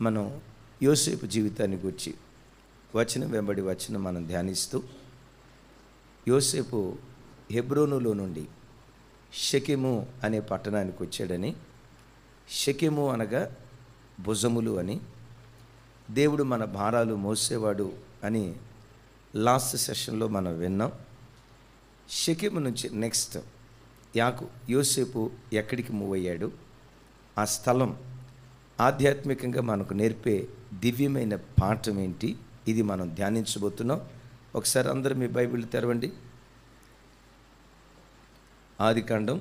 మనం యోసేపు జీవితాన్ని గురించి వచనం వెంబడి వచనం మనం ధ్యానిస్తూ, యోసేపు హెబ్రోనులో నుండి షెకెము అనే పట్టణానికి వచ్చాడని, షెకెము అనగా భుజములు అని, దేవుడు మన భారాలు మోసేవాడు అని లాస్ట్ సెషన్లో మనం విన్నాం. షెకెము నుంచి నెక్స్ట్ యోసేపు ఎక్కడికి మూవ్ అయ్యాడు, ఆ స్థలం ఆధ్యాత్మికంగా మనకు నేర్పే దివ్యమైన పాఠం ఏంటి, ఇది మనం ధ్యానించబోతున్నాం. ఒకసారి అందరూ మీ బైబిల్ తెరవండి. ఆదికాండం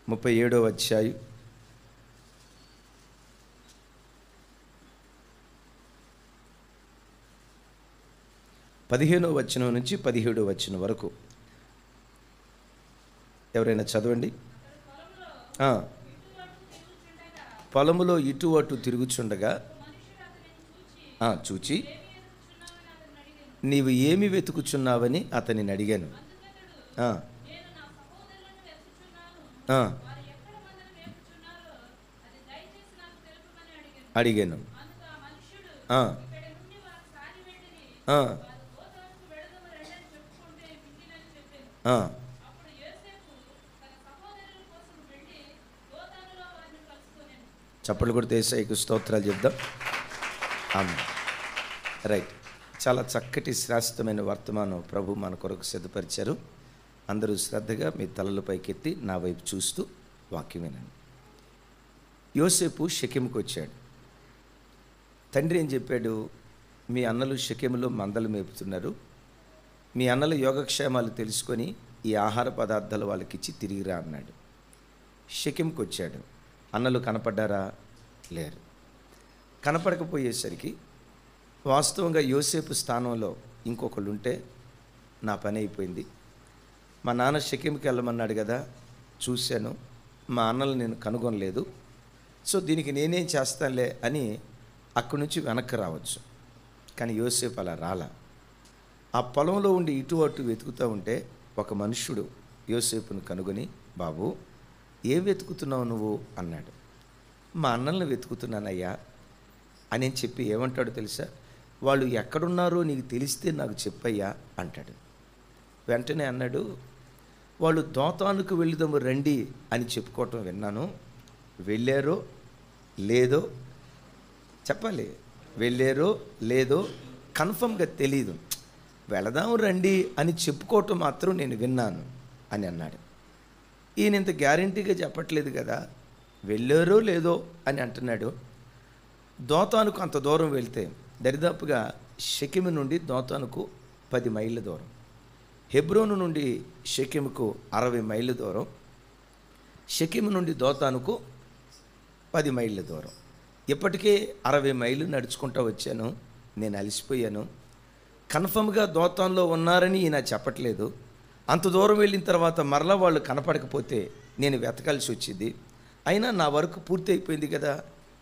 37వ అధ్యాయం 15వ వచనం నుంచి 17వ వచనం వరకు ఎవరైనా చదవండి. పొలములో ఇటు అటు తిరుగుచుండగా చూచి, నీవు ఏమి వెతుకుచున్నావని అతనిని అడిగాను. అడిగాను. చప్పట్లు కూడా యేసయ్యకు స్తోత్రాలు చెప్దాం. రైట్, చాలా చక్కటి శ్రేష్టమైన వర్తమానం ప్రభు మన కొరకు సిద్ధపరిచారు. అందరూ శ్రద్ధగా మీ తలల పైకెత్తి నా వైపు చూస్తూ వాక్యం వినండి. యోసేపు షెకెముకు వచ్చాడు. తండ్రి ఏం చెప్పాడు, మీ అన్నలు షెకెములో మందలు మేపుతున్నారు, మీ అన్నల యోగక్షేమాలు తెలుసుకొని ఈ ఆహార పదార్థాలు వాళ్ళకి ఇచ్చి తిరిగిరా అన్నాడు. షెకెముకు వచ్చాడు. అన్నలు కనపడ్డారా? లేరు. కనపడకపోయేసరికి వాస్తవంగా యోసేపు స్థానంలో ఇంకొకళ్ళు ఉంటే నా పని అయిపోయింది. మా నాన్న షెకెముకి వెళ్ళమన్నాడు కదా, చూశాను, మా అన్నలు నేను కనుగొనలేదు, సో దీనికి నేనేం చేస్తానులే అని అక్కడి నుంచి వెనక్కి రావచ్చు. కానీ యోసేపు అలా రాలా. ఆ పొలంలో ఉండి ఇటు అటు వెతుకుతూ ఉంటే ఒక మనుష్యుడు యోసేపును కనుగొని, బాబు ఏం వెతుకుతున్నావు నువ్వు అన్నాడు. మా అన్నలను వెతుకుతున్నానయ్యా అని చెప్పి ఏమంటాడు తెలుసా, వాళ్ళు ఎక్కడున్నారో నీకు తెలిస్తే నాకు చెప్పయ్యా అంటాడు. వెంటనే అన్నాడు, వాళ్ళు దోతానుకు వెళుదాము రండి అని చెప్పుకోవటం విన్నాను, వెళ్ళారో లేదో చెప్పాలి, వెళ్ళారో లేదో కన్ఫర్మ్గా తెలీదు, వెళదాము రండి అని చెప్పుకోవటం మాత్రం నేను విన్నాను అని అన్నాడు. ఈయన ఇంత గ్యారంటీగా చెప్పట్లేదు కదా, వెళ్ళారో లేదో అని అంటున్నాడు. దోతానుకు అంత దూరం వెళ్తే దరిదాపుగా షెకెము నుండి దోతానుకు 10 మైళ్ళ దూరం, హెబ్రోను నుండి షెకెముకు 60 మైళ్ళ దూరం, షెకెము నుండి దోతానుకు 10 మైళ్ళ దూరం. ఇప్పటికే 60 మైళ్ళు నడుచుకుంటూ వచ్చాను, నేను అలసిపోయాను. కన్ఫర్మ్గా దోతాన్లో ఉన్నారని ఈయన చెప్పట్లేదు. అంత దూరం వెళ్ళిన తర్వాత మరలా వాళ్ళు కనపడకపోతే నేను వెతకాల్సి వచ్చింది. అయినా నా వరకు పూర్తి అయిపోయింది కదా,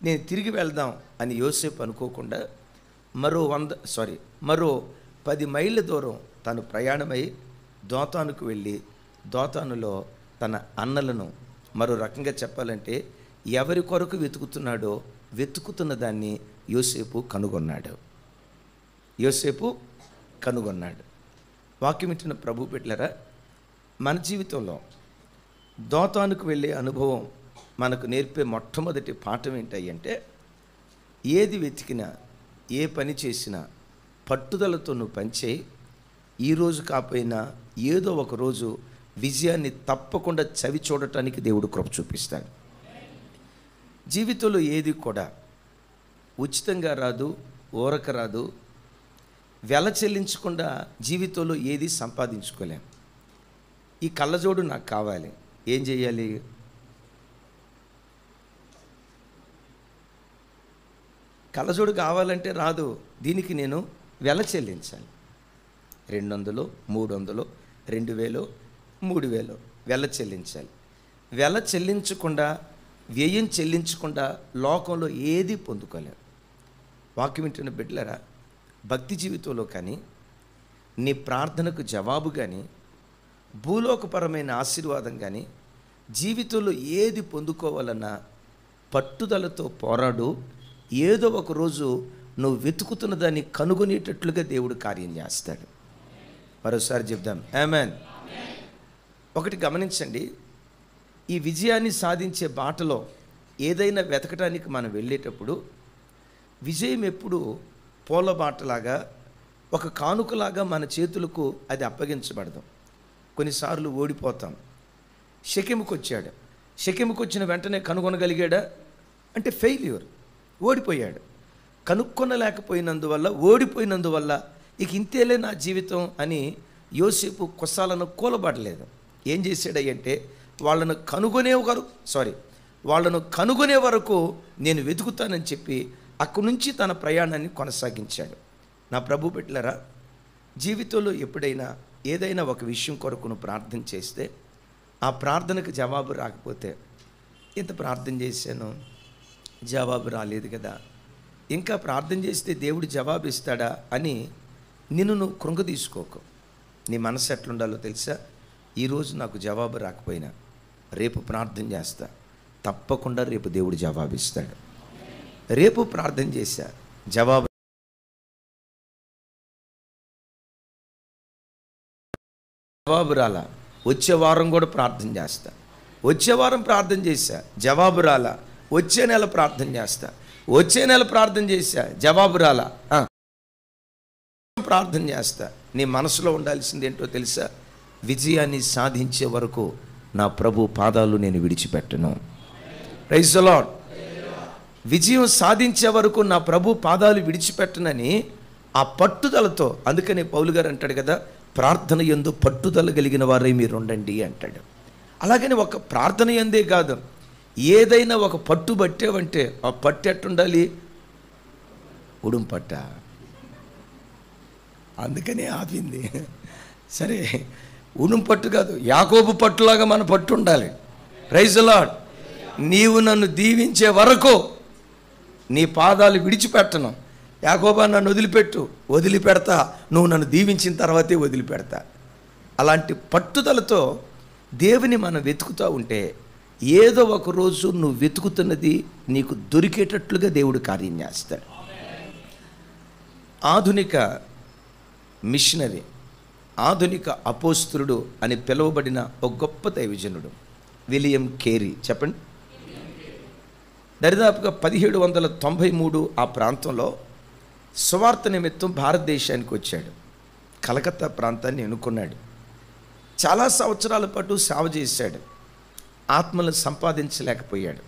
నేను తిరిగి వెళ్దాం అని యోసేపు అనుకోకుండా మరో 10 మైళ్ళ దూరం తను ప్రయాణమై దోతానుకు వెళ్ళి దోతానులో తన అన్నలను, మరో రకంగా చెప్పాలంటే ఎవరి కొరకు వెతుకుతున్నాడో వెతుకుతున్న దాన్ని యోసేపు కనుగొన్నాడు. వాక్యం ఇచ్చిన ప్రభు బిడ్డలారా, మన జీవితంలో దోతానుకు వెళ్ళే అనుభవం మనకు నేర్పే మొట్టమొదటి పాఠం ఏంటంటే, ఏది వెతికినా ఏ పని చేసినా పట్టుదలతో నువ్వు పనిచేయి. ఈరోజు కాకపోయినా ఏదో ఒక రోజు విజయాన్ని తప్పకుండా చవి చూడటానికి దేవుడు కృప చూపిస్తాడు. జీవితంలో ఏది కూడా ఉచితంగా రాదు, ఊరక రాదు. వెల చెల్లించకుండా జీవితంలో ఏది సంపాదించుకోలేం. ఈ కళ్ళజోడు నాకు కావాలి, ఏం చేయాలి? కళ్ళజోడు కావాలంటే రాదు, దీనికి నేను వెల చెల్లించాలి. 200, 300, 2000, 3000 వెల చెల్లించాలి. వెల చెల్లించకుండా, వ్యయం చెల్లించకుండా లోకంలో ఏది పొందుకోలేరు. వాక్యం వింటున్న బిడ్డలారా, భక్తి జీవితంలో కానీ, నీ ప్రార్థనకు జవాబు కానీ, భూలోకపరమైన ఆశీర్వాదం కానీ, జీవితంలో ఏది పొందుకోవాలన్నా పట్టుదలతో పోరాడు. ఏదో ఒక రోజు నువ్వు వెతుకుతున్న దాన్ని కనుగొనేటట్లుగా దేవుడు కార్యం చేస్తాడు. మరోసారి చెప్దాం, ఆమేన్. ఒకటి గమనించండి, ఈ విజయాన్ని సాధించే బాటలో ఏదైనా వెతకడానికి మనం వెళ్ళేటప్పుడు విజయం ఎప్పుడు పూల బాటలాగా, ఒక కానుకలాగా మన చేతులకు అది అప్పగించబడదు. కొన్నిసార్లు ఓడిపోతాం. షెకెముకు వచ్చాడు. షెకెముకు వచ్చిన వెంటనే కనుగొనగలిగాడా అంటే ఫెయిల్యూర్, ఓడిపోయాడు. కనుక్కొనలేకపోయినందువల్ల, ఓడిపోయినందువల్ల ఇక ఇంతేలే నా జీవితం అని యోసేపు కొసాలను కూలబడలేదు. ఏం చేశాడంటే వాళ్ళను కనుగొనే వరకు నేను వెతుకుతానని చెప్పి అక్కడి నుంచి తన ప్రయాణాన్ని కొనసాగించాడు. నా ప్రభు బిడ్డలారా, జీవితంలో ఎప్పుడైనా ఏదైనా ఒక విషయం కొరకు నువ్వు ప్రార్థన చేస్తే ఆ ప్రార్థనకు జవాబు రాకపోతే, ఇంత ప్రార్థన చేశాను జవాబు రాలేదు కదా, ఇంకా ప్రార్థన చేస్తే దేవుడు జవాబు ఇస్తాడా అని నిన్ను నువ్వు కృంగదీసుకోకు. నీ మనసు ఎట్లుండాలో తెలుసా? ఈరోజు నాకు జవాబు రాకపోయినా రేపు ప్రార్థన చేస్తా, తప్పకుండా రేపు దేవుడు జవాబు ఇస్తాడు. రేపు ప్రార్థన చేశా, జవాబు రాలా, వచ్చే వారం కూడా ప్రార్థన చేస్తా. వచ్చే వారం ప్రార్థన చేశా, జవాబు రాలా. వచ్చే నెల ప్రార్థన చేస్తా, వచ్చే నెల ప్రార్థన చేశా, జవాబు రాలా. ప్రార్థన చేస్తా. నీ మనసులో ఉండాల్సింది ఏంటో తెలుసా? విజయాన్ని సాధించే వరకు నా ప్రభు పాదాలు నేను విడిచిపెట్టను. Praise the Lord. విజయం సాధించే వరకు నా ప్రభు పాదాలు విడిచిపెట్టనని ఆ పట్టుదలతో, అందుకనే పౌలు గారు అంటాడు కదా, ప్రార్థన యందు పట్టుదల కలిగిన వారై మీరు ఉండండి అంటాడు. అలాగని ఒక ప్రార్థన యందే కాదు, ఏదైనా ఒక పట్టు పట్టావంటే ఆ పట్టు ఎట్టుండాలి? ఉడుం పట్ట. అందుకనే ఆపింది. సరే, ఉడుం పట్టు కాదు, యాకోబు పట్టులాగా మన పట్టు ఉండాలి. Praise the Lord. నీవు నన్ను దీవించే వరకు నీ పాదాలు విడిచిపెట్టను. యాకోబా, నన్ను వదిలిపెడతా, నువ్వు నన్ను దీవించిన తర్వాతే వదిలిపెడతా. అలాంటి పట్టుదలతో దేవుని మనం వెతుకుతూ ఉంటే ఏదో ఒక రోజు నువ్వు వెతుకుతున్నది నీకు దొరికేటట్లుగా దేవుడు కార్యం చేస్తాడు. ఆధునిక మిషనరీ, ఆధునిక అపోస్తలుడు అని పిలువబడిన ఒక గొప్ప దైవజనుడు విలియం కేరీ. చెప్పండి. దరిదాపుగా 1793 ఆ ప్రాంతంలో సువార్త నిమిత్తం భారతదేశానికి వచ్చాడు. కలకత్తా ప్రాంతాన్ని ఎన్నుకున్నాడు. చాలా సంవత్సరాల పాటు సేవ చేశాడు. ఆత్మలను సంపాదించలేకపోయాడు.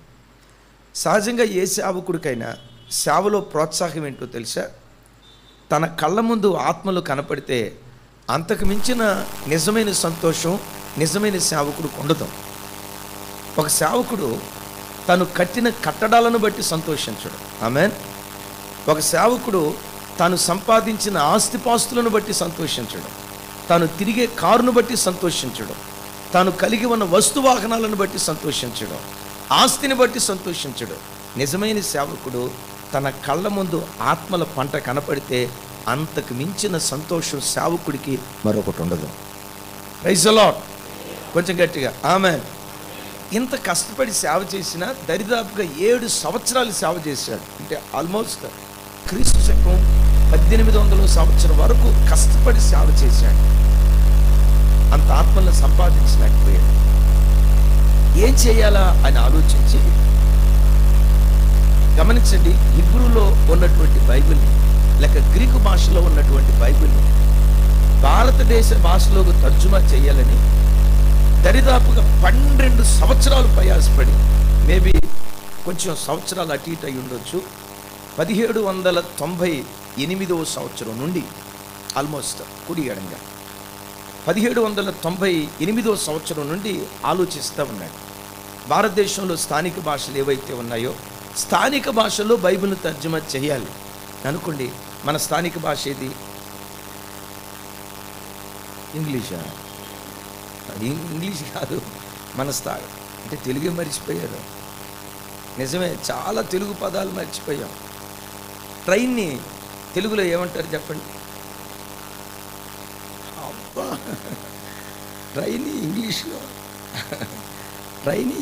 సహజంగా ఏ సేవకుడికైనా సేవలో ప్రోత్సాహం ఏంటో తెలుసా? తన కళ్ళ ముందు ఆత్మలు కనపడితే అంతకు మించిన నిజమైన సంతోషం నిజమైన సేవకుడికి ఉండదు. ఒక సేవకుడు తను కట్టిన కట్టడాలను బట్టి సంతోషించడు. ఆమేన్. ఒక సేవకుడు తాను సంపాదించిన ఆస్తిపాస్తులను బట్టి సంతోషించడు. తాను తిరిగే కారును బట్టి సంతోషించడు. తాను కలిగి ఉన్న వస్తువాహనాలను బట్టి సంతోషించడు. ఆస్తిని బట్టి సంతోషించడు. నిజమైన సేవకుడు తన కళ్ళ ముందు ఆత్మల పంట కనపడితే అంతకు మించిన సంతోషం సేవకుడికి మరొకటి ఉండదు. Praise the Lord. కొంచెం గట్టిగా ఆమేన్. ఇంత కష్టపడి సేవ చేసిన దరిదాపుగా 7 సంవత్సరాలు సేవ చేశాడు. అంటే ఆల్మోస్ట్ క్రీస్తు శకం 1800 సంవత్సరం వరకు కష్టపడి సేవ చేశాడు. అంత ఆత్మలను సంపాదించలేకపోయాడు. ఏం చేయాలా అని ఆలోచించి, గమనించండి, హిబ్రూలో ఉన్నటువంటి బైబిల్ని లేక గ్రీకు భాషలో ఉన్నటువంటి బైబిల్ని భారతదేశ భాషలోకి తర్జుమా చేయాలని దరిదాపుగా 12 సంవత్సరాలు ప్రయాసపడి, మేబీ కొంచెం సంవత్సరాలు అటు ఇటు అయి ఉండొచ్చు, 1798 సంవత్సరం నుండి ఆల్మోస్ట్ కుడి ఎడంగా 1798 సంవత్సరం నుండి ఆలోచిస్తూ ఉన్నాడు. భారతదేశంలో స్థానిక భాషలు ఏవైతే ఉన్నాయో స్థానిక భాషలో బైబిల్ను తర్జుమా చేయాలి అనుకోండి. మన స్థానిక భాష ఏది? ఇంగ్లీషా? ఇంగ్లీష్ కాదు, మన అంటే తెలుగే మర్చిపోయారు. నిజమే, చాలా తెలుగు పదాలు మర్చిపోయాం. ట్రైన్ని తెలుగులో ఏమంటారు చెప్పండి? అబ్బా, ట్రైన్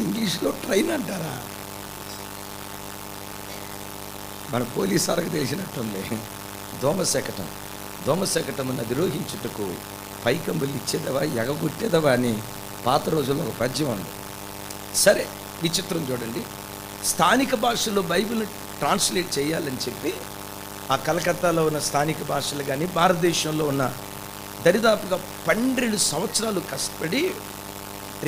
ఇంగ్లీష్లో ట్రైన్ అంటారా? మన పోలీసాలకు తెలిసినట్టుంది. దోమశకటం దోమశకటమును అధిరోహించుటకు పైకంబులు ఇచ్చేదవా ఎగగొట్టేదవా అని పాత రోజుల్లో ఒక పద్యం ఉంది. సరే, విచిత్రం చూడండి. స్థానిక భాషలో బైబిల్ ట్రాన్స్లేట్ చేయాలని చెప్పి ఆ కలకత్తాలో ఉన్న స్థానిక భాషలు కానీ భారతదేశంలో ఉన్న దరిదాపుగా 12 సంవత్సరాలు కష్టపడి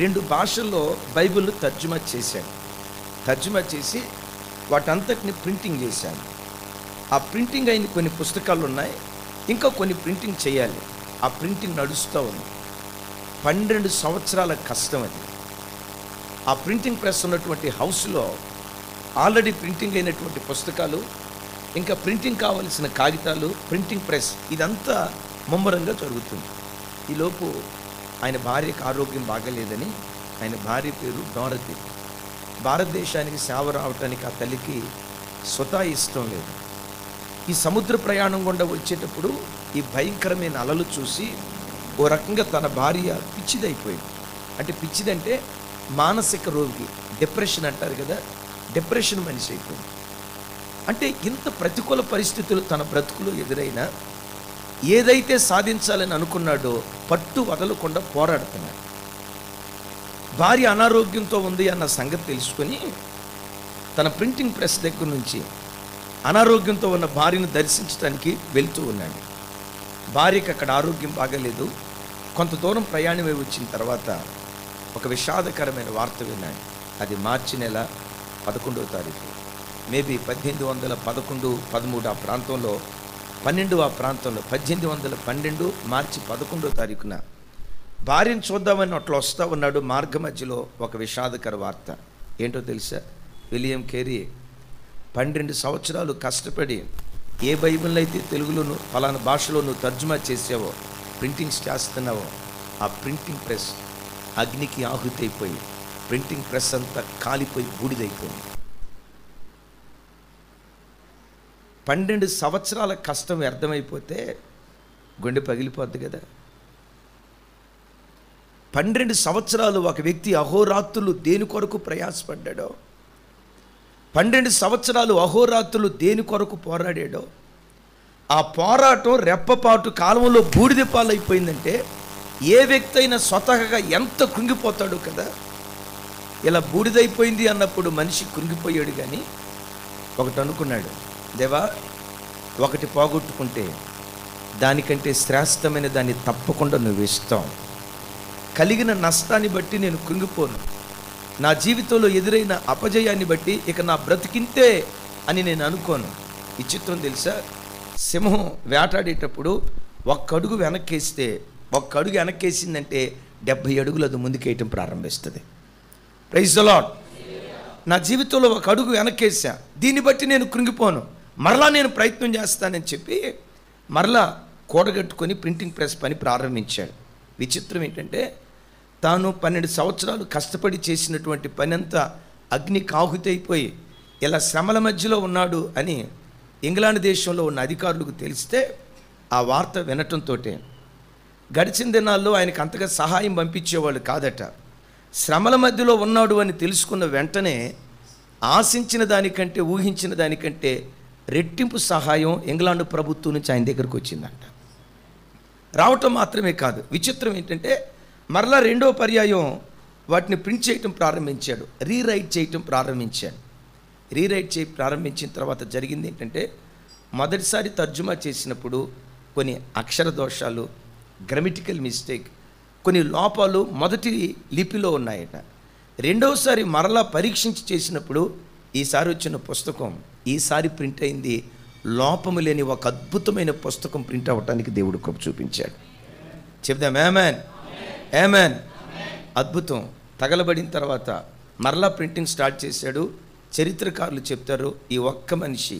2 భాషల్లో బైబిల్ను తర్జుమా చేశాను. తర్జుమా చేసి వాటంతటిని ప్రింటింగ్ చేశాను. ఆ ప్రింటింగ్ అయిన కొన్ని పుస్తకాలు ఉన్నాయి, ఇంకా కొన్ని ప్రింటింగ్ చేయాలి. ఆ ప్రింటింగ్ నడుస్తూ ఉంది. 12 సంవత్సరాల కష్టం అది. ఆ ప్రింటింగ్ ప్రెస్ ఉన్నటువంటి హౌస్లో ఆల్రెడీ ప్రింటింగ్ అయినటువంటి పుస్తకాలు, ఇంకా ప్రింటింగ్ కావలసిన కాగితాలు, ప్రింటింగ్ ప్రెస్, ఇదంతా ముమ్మరంగా జరుగుతుంది. ఈలోపు ఆయన భార్యకు ఆరోగ్యం బాగలేదని, ఆయన భార్య పేరు డోరతి, భారతదేశానికి సేవ రావటానికి ఆ తల్లికి స్వతహా ఇష్టం లేదు. ఈ సముద్ర ప్రయాణం గుండా వచ్చేటప్పుడు ఈ భయంకరమైన అలలు చూసి ఓ రకంగా తన భార్య పిచ్చిదైపోయింది. అంటే పిచ్చిదంటే మానసిక రోగి, డిప్రెషన్ అంటారు కదా, డిప్రెషన్ మనిషి అయిపోయింది. అంటే ఇంత ప్రతికూల పరిస్థితులు తన బ్రతుకులో ఎదురైనా ఏదైతే సాధించాలని అనుకున్నాడో పట్టు వదలకుండా పోరాడుతున్నాడు. భార్య అనారోగ్యంతో ఉంది అన్న సంగతి తెలుసుకొని తన ప్రింటింగ్ ప్రెస్ దగ్గర నుంచి అనారోగ్యంతో ఉన్న భార్యను దర్శించడానికి వెళ్తూ ఉన్నాడు. భార్యకి అక్కడ ఆరోగ్యం బాగలేదు. కొంత దూరం ప్రయాణమై వచ్చిన తర్వాత ఒక విషాదకరమైన వార్త విన్నాడు. అది మార్చి నెల 11వ తారీఖు, మేబీ 1811-13 ఆ ప్రాంతంలో, 12 ఆ ప్రాంతంలో, 1812 మార్చి 11వ తారీఖున భార్యను చూద్దామని అట్లా వస్తూ ఉన్నాడు. మార్గ మధ్యలో ఒక విషాదకర వార్త. ఏంటో తెలుసా? విలియం కేరీ 12 సంవత్సరాలు కష్టపడి ఏ బైబిల్ అయితే తెలుగులోను ఫలానా భాషలో నువ్వు తర్జుమా చేసావో, ప్రింటింగ్స్ చేస్తున్నావో, ఆ ప్రింటింగ్ ప్రెస్ అగ్నికి ఆహుతి అయిపోయి ప్రింటింగ్ ప్రెస్ అంతా కాలిపోయి బూడిదైపోయింది. 12 సంవత్సరాల కష్టం వ్యర్థమైపోతే గుండె పగిలిపోద్ది కదా. 12 సంవత్సరాలు ఒక వ్యక్తి అహోరాత్రులు దేని కొరకు ప్రయాసపడ్డాడో, 12 సంవత్సరాలు అహోరాత్రులు దేని కొరకు పోరాడాడో, ఆ పోరాటం రెప్పపాటు కాలంలో బూడిద పాలైపోయిందంటే ఏ వ్యక్తి అయినా స్వతహాగా ఎంత కృంగిపోతాడు కదా. ఇలా బూడిదైపోయింది అన్నప్పుడు మనిషి కృంగిపోయాడు. కానీ ఒకటి అనుకున్నాడు, దేవా, ఒకటి పోగొట్టుకుంటే దానికంటే శ్రేష్టమైన దాన్ని తప్పకుండా నువ్వు ఇస్తావు. కలిగిన నష్టాన్ని బట్టి నేను కృంగిపోను. నా జీవితంలో ఎదురైన అపజయాన్ని బట్టి ఇక నా బ్రతికింతే అని నేను అనుకోను. ఈ చిత్రం తెలుసా? సింహం వేటాడేటప్పుడు ఒక్క అడుగు వెనక్కేస్తే, ఒక్క అడుగు వెనక్కేసిందంటే 70 అడుగులు అది ముందుకేయటం ప్రారంభిస్తుంది. Praise the Lord. నా జీవితంలో ఒక అడుగు వెనక్కేసా, దీన్ని బట్టి నేను కృంగిపోను, మరలా నేను ప్రయత్నం చేస్తానని చెప్పి మరలా కూడగట్టుకొని ప్రింటింగ్ ప్రెస్ పని ప్రారంభించాడు. విచిత్రం ఏంటంటే తాను 12 సంవత్సరాలు కష్టపడి చేసినటువంటి పని అంతా అగ్ని కాహుతైపోయి ఇలా శ్రమల మధ్యలో ఉన్నాడు అని ఇంగ్లాండ్ దేశంలో ఉన్న అధికారులకు తెలిస్తే ఆ వార్త వినటంతో గడిచిన దినాల్లో ఆయనకు అంతగా సహాయం పంపించేవాళ్ళు కాదట. శ్రమల మధ్యలో ఉన్నాడు అని తెలుసుకున్న వెంటనే ఆశించిన దానికంటే, ఊహించిన దానికంటే రెట్టింపు సహాయం ఇంగ్లాండ్ ప్రభుత్వం నుంచి ఆయన దగ్గరకు వచ్చిందంట. రావటం మాత్రమే కాదు, విచిత్రం ఏంటంటే మరలా 2వ పర్యాయం వాటిని ప్రింట్ చేయటం ప్రారంభించాడు, రీరైట్ చేయటం ప్రారంభించాడు. రీరైట్ ప్రారంభించిన తర్వాత జరిగింది ఏంటంటే, మొదటిసారి తర్జుమా చేసినప్పుడు కొన్ని అక్షర దోషాలు, గ్రామటికల్ మిస్టేక్, కొన్ని లోపాలు మొదటి లిపిలో ఉన్నాయట. 2వసారి మరలా పరీక్షించి చేసినప్పుడు ఈసారి వచ్చిన పుస్తకం ఈసారి ప్రింట్ అయింది. లోపము లేని ఒక అద్భుతమైన పుస్తకం ప్రింట్ అవ్వటానికి దేవుడు కృప చూపించాడు. చెప్దాం ఆమేన్, ఆమేన్. అద్భుతం. తగలబడిన తర్వాత మరలా ప్రింటింగ్ స్టార్ట్ చేశాడు. చరిత్రకారులు చెప్తారు, ఈ ఒక్క మనిషి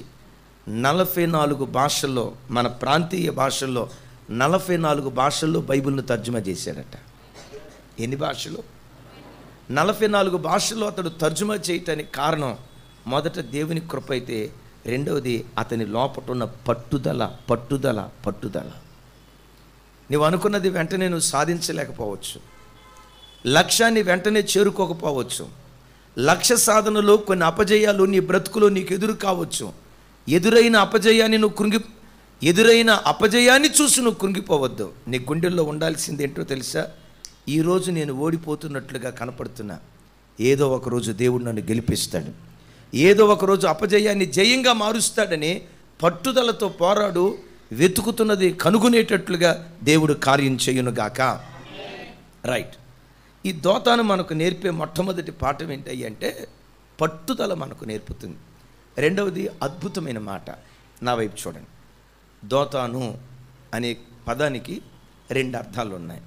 44 భాషల్లో, మన ప్రాంతీయ భాషల్లో 44 భాషల్లో బైబిల్ను తర్జుమా చేశాడట. ఎన్ని భాషలు? 44 భాషల్లో అతడు తర్జుమా చేయటానికి కారణం మొదట దేవుని కృప అయితే, రెండవది అతని లోపట ఉన్న పట్టుదల, పట్టుదల, పట్టుదల. నువ్వు అనుకున్నది వెంటనే నువ్వు సాధించలేకపోవచ్చు, లక్ష్యాన్ని వెంటనే చేరుకోకపోవచ్చు, లక్ష్య సాధనలో కొన్ని అపజయాలు నీ బ్రతుకులో నీకు ఎదురు కావచ్చు. ఎదురైన అపజయాన్ని చూసి నువ్వు కృంగిపోవద్దు. నీ గుండెల్లో ఉండాల్సింది ఏంటో తెలుసా? ఈరోజు నేను ఓడిపోతున్నట్లుగా కనపడుతున్నా, ఏదో ఒకరోజు దేవుడు నన్ను గెలిపిస్తాడు, ఏదో ఒకరోజు అపజయాన్ని జయంగా మారుస్తాడని పట్టుదలతో పోరాడు. వెతుకుతున్నది కనుగొనేటట్లుగా దేవుడు కార్యం చేయునుగాక. రైట్. ఈ దోతాను మనకు నేర్పే మొట్టమొదటి పాఠం ఏంటి అంటే పట్టుదల మనకు నేర్పుతుంది. రెండవది అద్భుతమైన మాట. నా వైపు చూడండి. దోతాను అనే పదానికి 2 అర్థాలు ఉన్నాయి.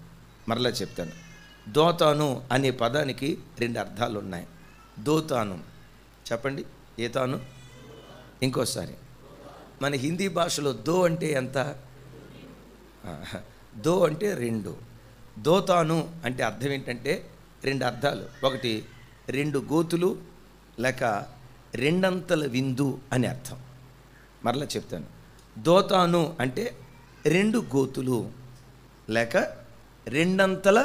మరలా చెప్తాను. దోతాను అనే పదానికి 2 అర్థాలు ఉన్నాయి. దోతాను చెప్పండి. ఏ తాను? ఇంకోసారి. మన హిందీ భాషలో దో అంటే ఎంత? దో అంటే 2. దోతాను అంటే అర్థం ఏంటంటే 2 అర్థాలు. ఒకటి 2 గోతులు లేక 2 అంతల విందు అని అర్థం. మరలా చెప్తాను. దోతాను అంటే 2 గోతులు లేక 2 అంతల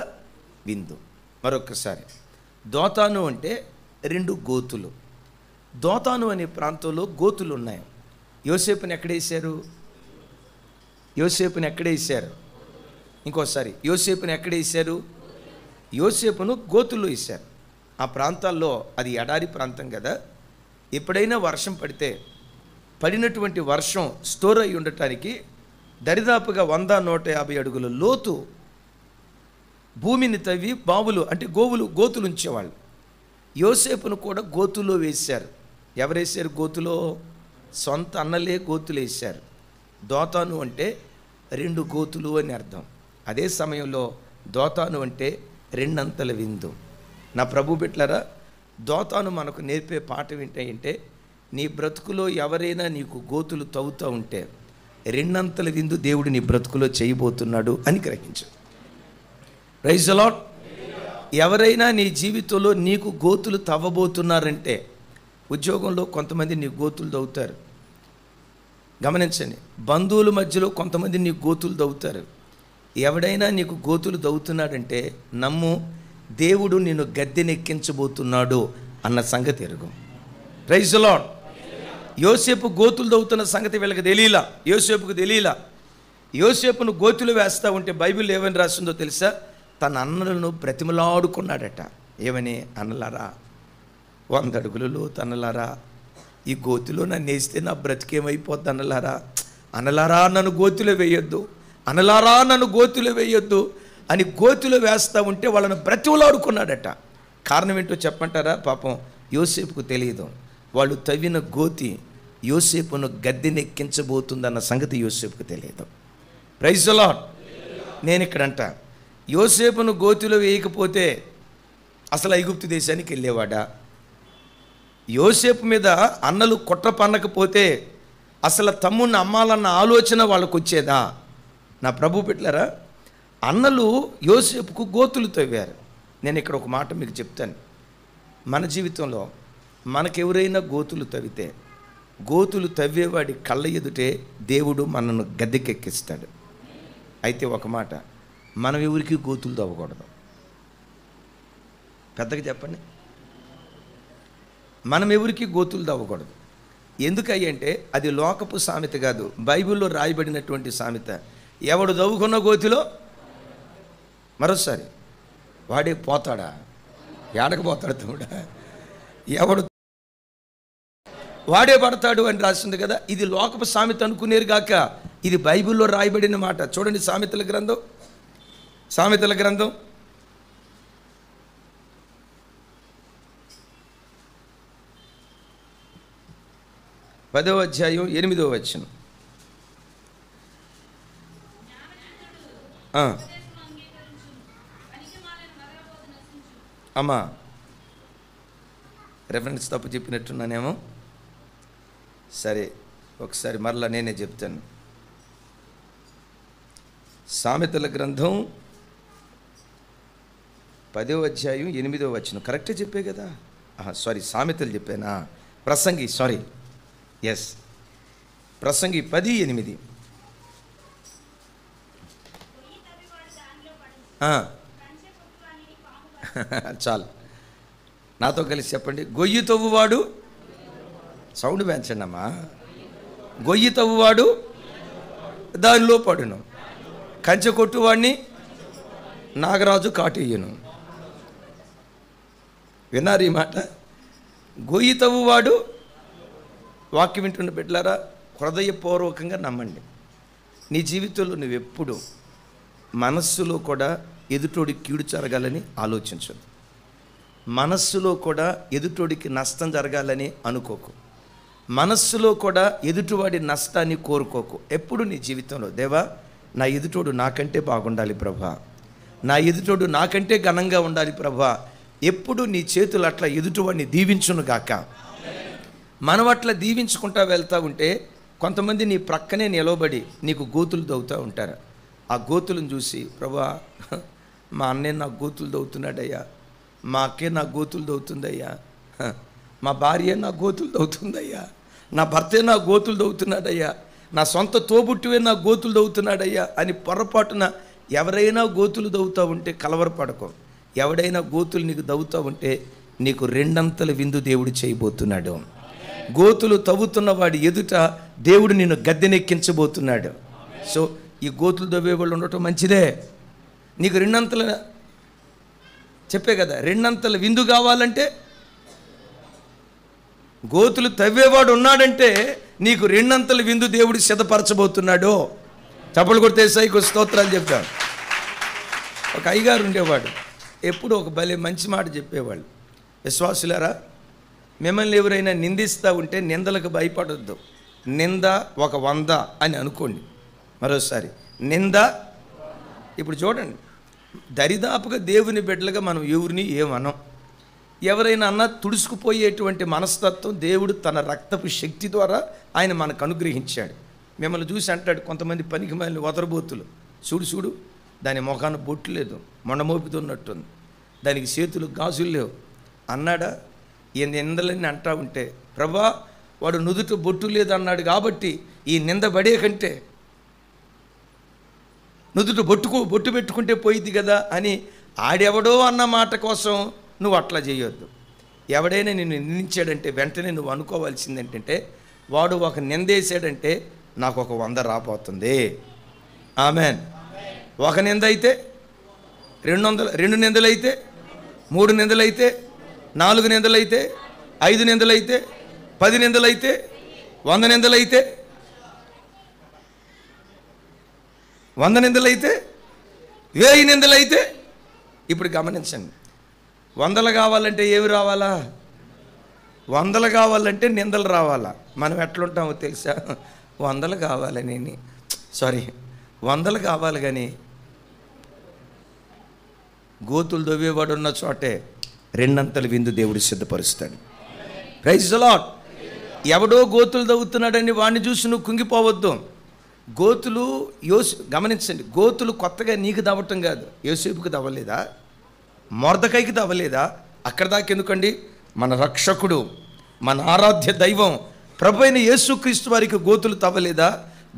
విందు. మరొకసారి. దోతాను అంటే 2 గోతులు. దోతాను అనే ప్రాంతంలో గోతులు ఉన్నాయి. యోసేపుని ఎక్కడేశారు? ఇంకోసారి. యోసేపుని ఎక్కడేశారు? యోసేపును గోతుల్లో వేశారు. ఆ ప్రాంతాల్లో అది ఎడారి ప్రాంతం కదా. ఎప్పుడైనా వర్షం పడితే పడినటువంటి వర్షం స్టోర్ అయి ఉండటానికి దరిదాపుగా 100-150 అడుగుల లోతు భూమిని తవ్వి బావులు అంటే గోతులు ఉంచేవాళ్ళు. యోసేపును కూడా గోతులో వేశారు. ఎవరేశారు గోతులో? సొంత అన్నలే గోతులు వేశారు. దోతాను అంటే 2 గోతులు అని అర్థం. అదే సమయంలో దోతాను అంటే 2 అంతల విందు. నా ప్రభు బిడ్డలారా, దోతాను మనకు నేర్పే పాఠం ఏంటంటే నీ బ్రతుకులో ఎవరైనా నీకు గోతులు తవ్వుతూ ఉంటే 2 అంతల విందు దేవుడు నీ బ్రతుకులో చేయబోతున్నాడు అని గ్రహించు. Praise the Lord. ఎవరైనా నీ జీవితంలో నీకు గోతులు తవ్వబోతున్నారంటే, ఉద్యోగంలో కొంతమంది నీ గోతులు తవ్వుతారు. గమనించండి. బంధువుల మధ్యలో కొంతమంది నీ గోతులు తవ్వుతారు. ఎవడైనా నీకు గోతులు తవ్వుతున్నాడంటే నమ్ము, దేవుడు నిన్ను గద్దెనెక్కించబోతున్నాడు అన్న సంగతి ఎరుగు. Praise the Lord. యోసేపు గోతులు తవ్వుతున్న సంగతి వీళ్ళకి తెలియలా, యోసేపుకు తెలియలా. యోసేపును గోతులు వేస్తూ ఉంటే బైబిల్ ఏమని రాసిందో తెలుసా? తన అన్నలను బ్రతిమలాడుకున్నాడట. ఏమని? అన్నలారా, 100 అడుగుల లోతు అన్నలారా, ఈ గోతులో నన్ను వేస్తే నా బ్రతికేమైపోద్ది అన్నలారా, నన్ను గోతులో వేయొద్దు, నన్ను గోతులో వేయొద్దు అని గోతులో వేస్తూ ఉంటే వాళ్ళను బ్రతిమలాడుకున్నాడట. కారణం ఏంటో చెప్పంటారా? పాపం యోసేపుకు తెలియదు. వాళ్ళు తవ్విన గోతి యోసేపును గద్దెనెక్కించబోతుందన్న సంగతి యోసేపుకు తెలియదు. Praise the Lord. నేను ఇక్కడంట, యోసేపును గోతిలో వేయకపోతే అసలు ఐగుప్తు దేశానికి వెళ్ళేవాడా? యోసేపు మీద అన్నలు కుట్ర పన్నకపోతే అసలు తమ్ముడిని అమ్మాలన్న ఆలోచన వాళ్ళకు వచ్చేదా? నా ప్రభు బిడ్డలారా, అన్నలు యోసేపుకు గోతులు తవ్వారు. నేను ఇక్కడ ఒక మాట మీకు చెప్తాను. మన జీవితంలో మనకెవరైనా గోతులు తవ్వితే, గోతులు తవ్వేవాడి కళ్ళ ఎదుటే దేవుడు మనను గద్దెకెక్కిస్తాడు. అయితే ఒక మాట, మనం ఎవరికి గోతులు తవ్వకూడదు. పెద్దగా చెప్పండి. మనం ఎవరికి గోతులు తవ్వకూడదు. ఎందుకంటే అది లోకపు సామెత కాదు, బైబిల్లో రాయబడినటువంటి సామెత. ఎవడు తవ్వుకున్న గోతిలో మరోసారి వాడే పోతాడా? ఏడకపోతాడు తమ్ముడా? ఎవడు వాడే పడతాడు అని రాసింది కదా. ఇది లోకపు సామెత అనుకునేరు గాక, ఇది బైబిల్లో రాయబడిన మాట. చూడండి, సామెతల గ్రంథం 10వ అధ్యాయం 8వ వచనం. అమ్మా, రెఫరెన్స్ తప్పు చెప్పినట్టున్నానేమో. సరే, ఒకసారి మరలా నేనే చెప్తాను. సామెతల గ్రంథం 10వ అధ్యాయం 8వ వచనం. కరెక్టే చెప్పే కదా? సారీ, సామెతలు చెప్పానా? ప్రసంగి, సారీ, ఎస్, ప్రసంగి 10:8. చాలు, నాతో కలిసి చెప్పండి. గొయ్యి తవ్వువాడు, సౌండ్ పెంచండి అమ్మా, గొయ్యి తవ్వువాడు దానిలో పడును, కంచె కొట్టువాడిని నాగరాజు కాటేయును. విన్నారు ఈ మాట? గొయ్యి తవ్వువాడు, వాక్యం వింటున్న బిడ్డలారా హృదయపూర్వకంగా నమ్మండి. నీ జీవితంలో నువ్వెప్పుడు మనస్సులో కూడా ఎదుటోడికి కీడు జరగాలని ఆలోచించదు. మనస్సులో కూడా ఎదుటోడికి నష్టం జరగాలని అనుకోకు. మనస్సులో కూడా ఎదుటివాడి నష్టాన్ని కోరుకోకు. ఎప్పుడు నీ జీవితంలో దేవా నా ఎదుటోడు నాకంటే బాగుండాలి ప్రభా, నా ఎదుటోడు నాకంటే ఘనంగా ఉండాలి ప్రభా. ఎప్పుడు నీ చేతులు అట్లా ఎదుటివాడిని దీవించును గాక. మనం అట్లా దీవించుకుంటా వెళ్తూ ఉంటే కొంతమంది నీ ప్రక్కనే నిలబడి నీకు గోతులు దవ్వుతూ ఉంటారు. ఆ గోతులను చూసి ప్రభా మా అన్నే నాకు గోతులు దవ్వుతున్నాడయ్యా, మా అక్కే నాకు గోతులు దవ్వుతుందయ్యా, మా భార్య నా గోతులు దవ్వుతుందయ్యా, నా భర్తే నా గోతులు దవ్వుతున్నాడయ్యా, నా సొంత తోబుట్టువే నా గోతులు దవ్వుతున్నాడయ్యా అని పొరపాటున ఎవరైనా గోతులు దవ్వుతూ ఉంటే కలవరపడకు. ఎవడైనా గోతులు నీకు దవ్వుతూ ఉంటే నీకు రెండంతల విందు దేవుడు చేయబోతున్నాడు. గోతులు తవ్వుతున్న వాడి ఎదుట దేవుడు నిన్ను గద్దెనెక్కించబోతున్నాడు. సో ఈ గోతులు దవ్వేవాళ్ళు ఉండటం మంచిదే. నీకు రెండంతల చెప్పే కదా, రెండంతల విందు కావాలంటే గోతులు తవ్వేవాడు ఉన్నాడంటే నీకు రెండంతల విందు దేవుడు సిద్ధపరచబోతున్నాడు. చప్పలు కొడితే సైకు స్తోత్రాలు చెప్తాడు. ఒక అయ్యగారు ఉండేవాడు, ఎప్పుడు ఒక భలే మంచి మాట చెప్పేవాళ్ళు. విశ్వాసులారా, మిమ్మల్ని ఎవరైనా నిందిస్తూ ఉంటే నిందలకు భయపడొద్దు. నింద ఒక 100 అని అనుకోండి. మరోసారి నింద. ఇప్పుడు చూడండి, దరిదాపుగా దేవుని బిడ్డలుగా మనం ఎవరిని ఏమనం. ఎవరైనా అన్నా తుడుచుకుపోయేటువంటి మనస్తత్వం దేవుడు తన రక్తపు శక్తి ద్వారా ఆయన మనకు అనుగ్రహించాడు. మిమ్మల్ని చూసి అంటాడు, కొంతమంది పనికి మళ్ళీ వదరబోతులు, చూడు చూడు దాని మొఖాన బొట్టు లేదు, మొండమోపుతున్నట్టుంది, దానికి చేతులు గాజులు లేవు అన్నాడా? ఈ నిందలన్నీ అంటా ఉంటే ప్రభా వాడు నుదుట బొట్టు లేదు అన్నాడు కాబట్టి ఈ నింద పడే కంటే నుదుట బొట్టు పెట్టుకుంటే పోయిద్ది కదా అని ఆడెవడో అన్న మాట కోసం నువ్వు అట్లా చేయొద్దు. ఎవడైనా నిన్ను నిందించాడంటే వెంటనే నువ్వు అనుకోవాల్సింది ఏంటంటే, వాడు ఒక నిందేశాడంటే నాకు ఒక 100 రాబోతుంది. ఆమెన్. ఒక నింద అయితే 200, 2 నిందలైతే 3 నిందలైతే 4 నిందలైతే 5 నిందలైతే 10 నిందలైతే 100 నిందలైతే 100 నిందలైతే 1000 నిందలైతే. ఇప్పుడు గమనించండి, 100 కావాలంటే ఏమి రావాలా? 100 కావాలంటే నిందలు రావాలా? మనం ఎట్లుంటామో తెలుసా? 100 కావాలని 100 కావాలి కానీ గోతులు దవ్వేవాడు ఉన్న చోటే రెండంతల విందు దేవుడు సిద్ధపరుస్తాడు. Praise the lord. ఎవడో గోతులు దవ్వుతున్నాడని వాడిని చూసి నువ్వు కుంగిపోవద్దు. గోతులు గమనించండి, గోతులు కొత్తగా నీకు దవ్వటం కాదు. యోసేపుకి దవ్వలేదా? మొర్దెకైకి దవ్వలేదా? అక్కడ దాకా ఎందుకండి, మన రక్షకుడు, మన ఆరాధ్య దైవం ప్రభు అయిన యేసుక్రీస్తు వారికి గోతులు తవ్వలేదా?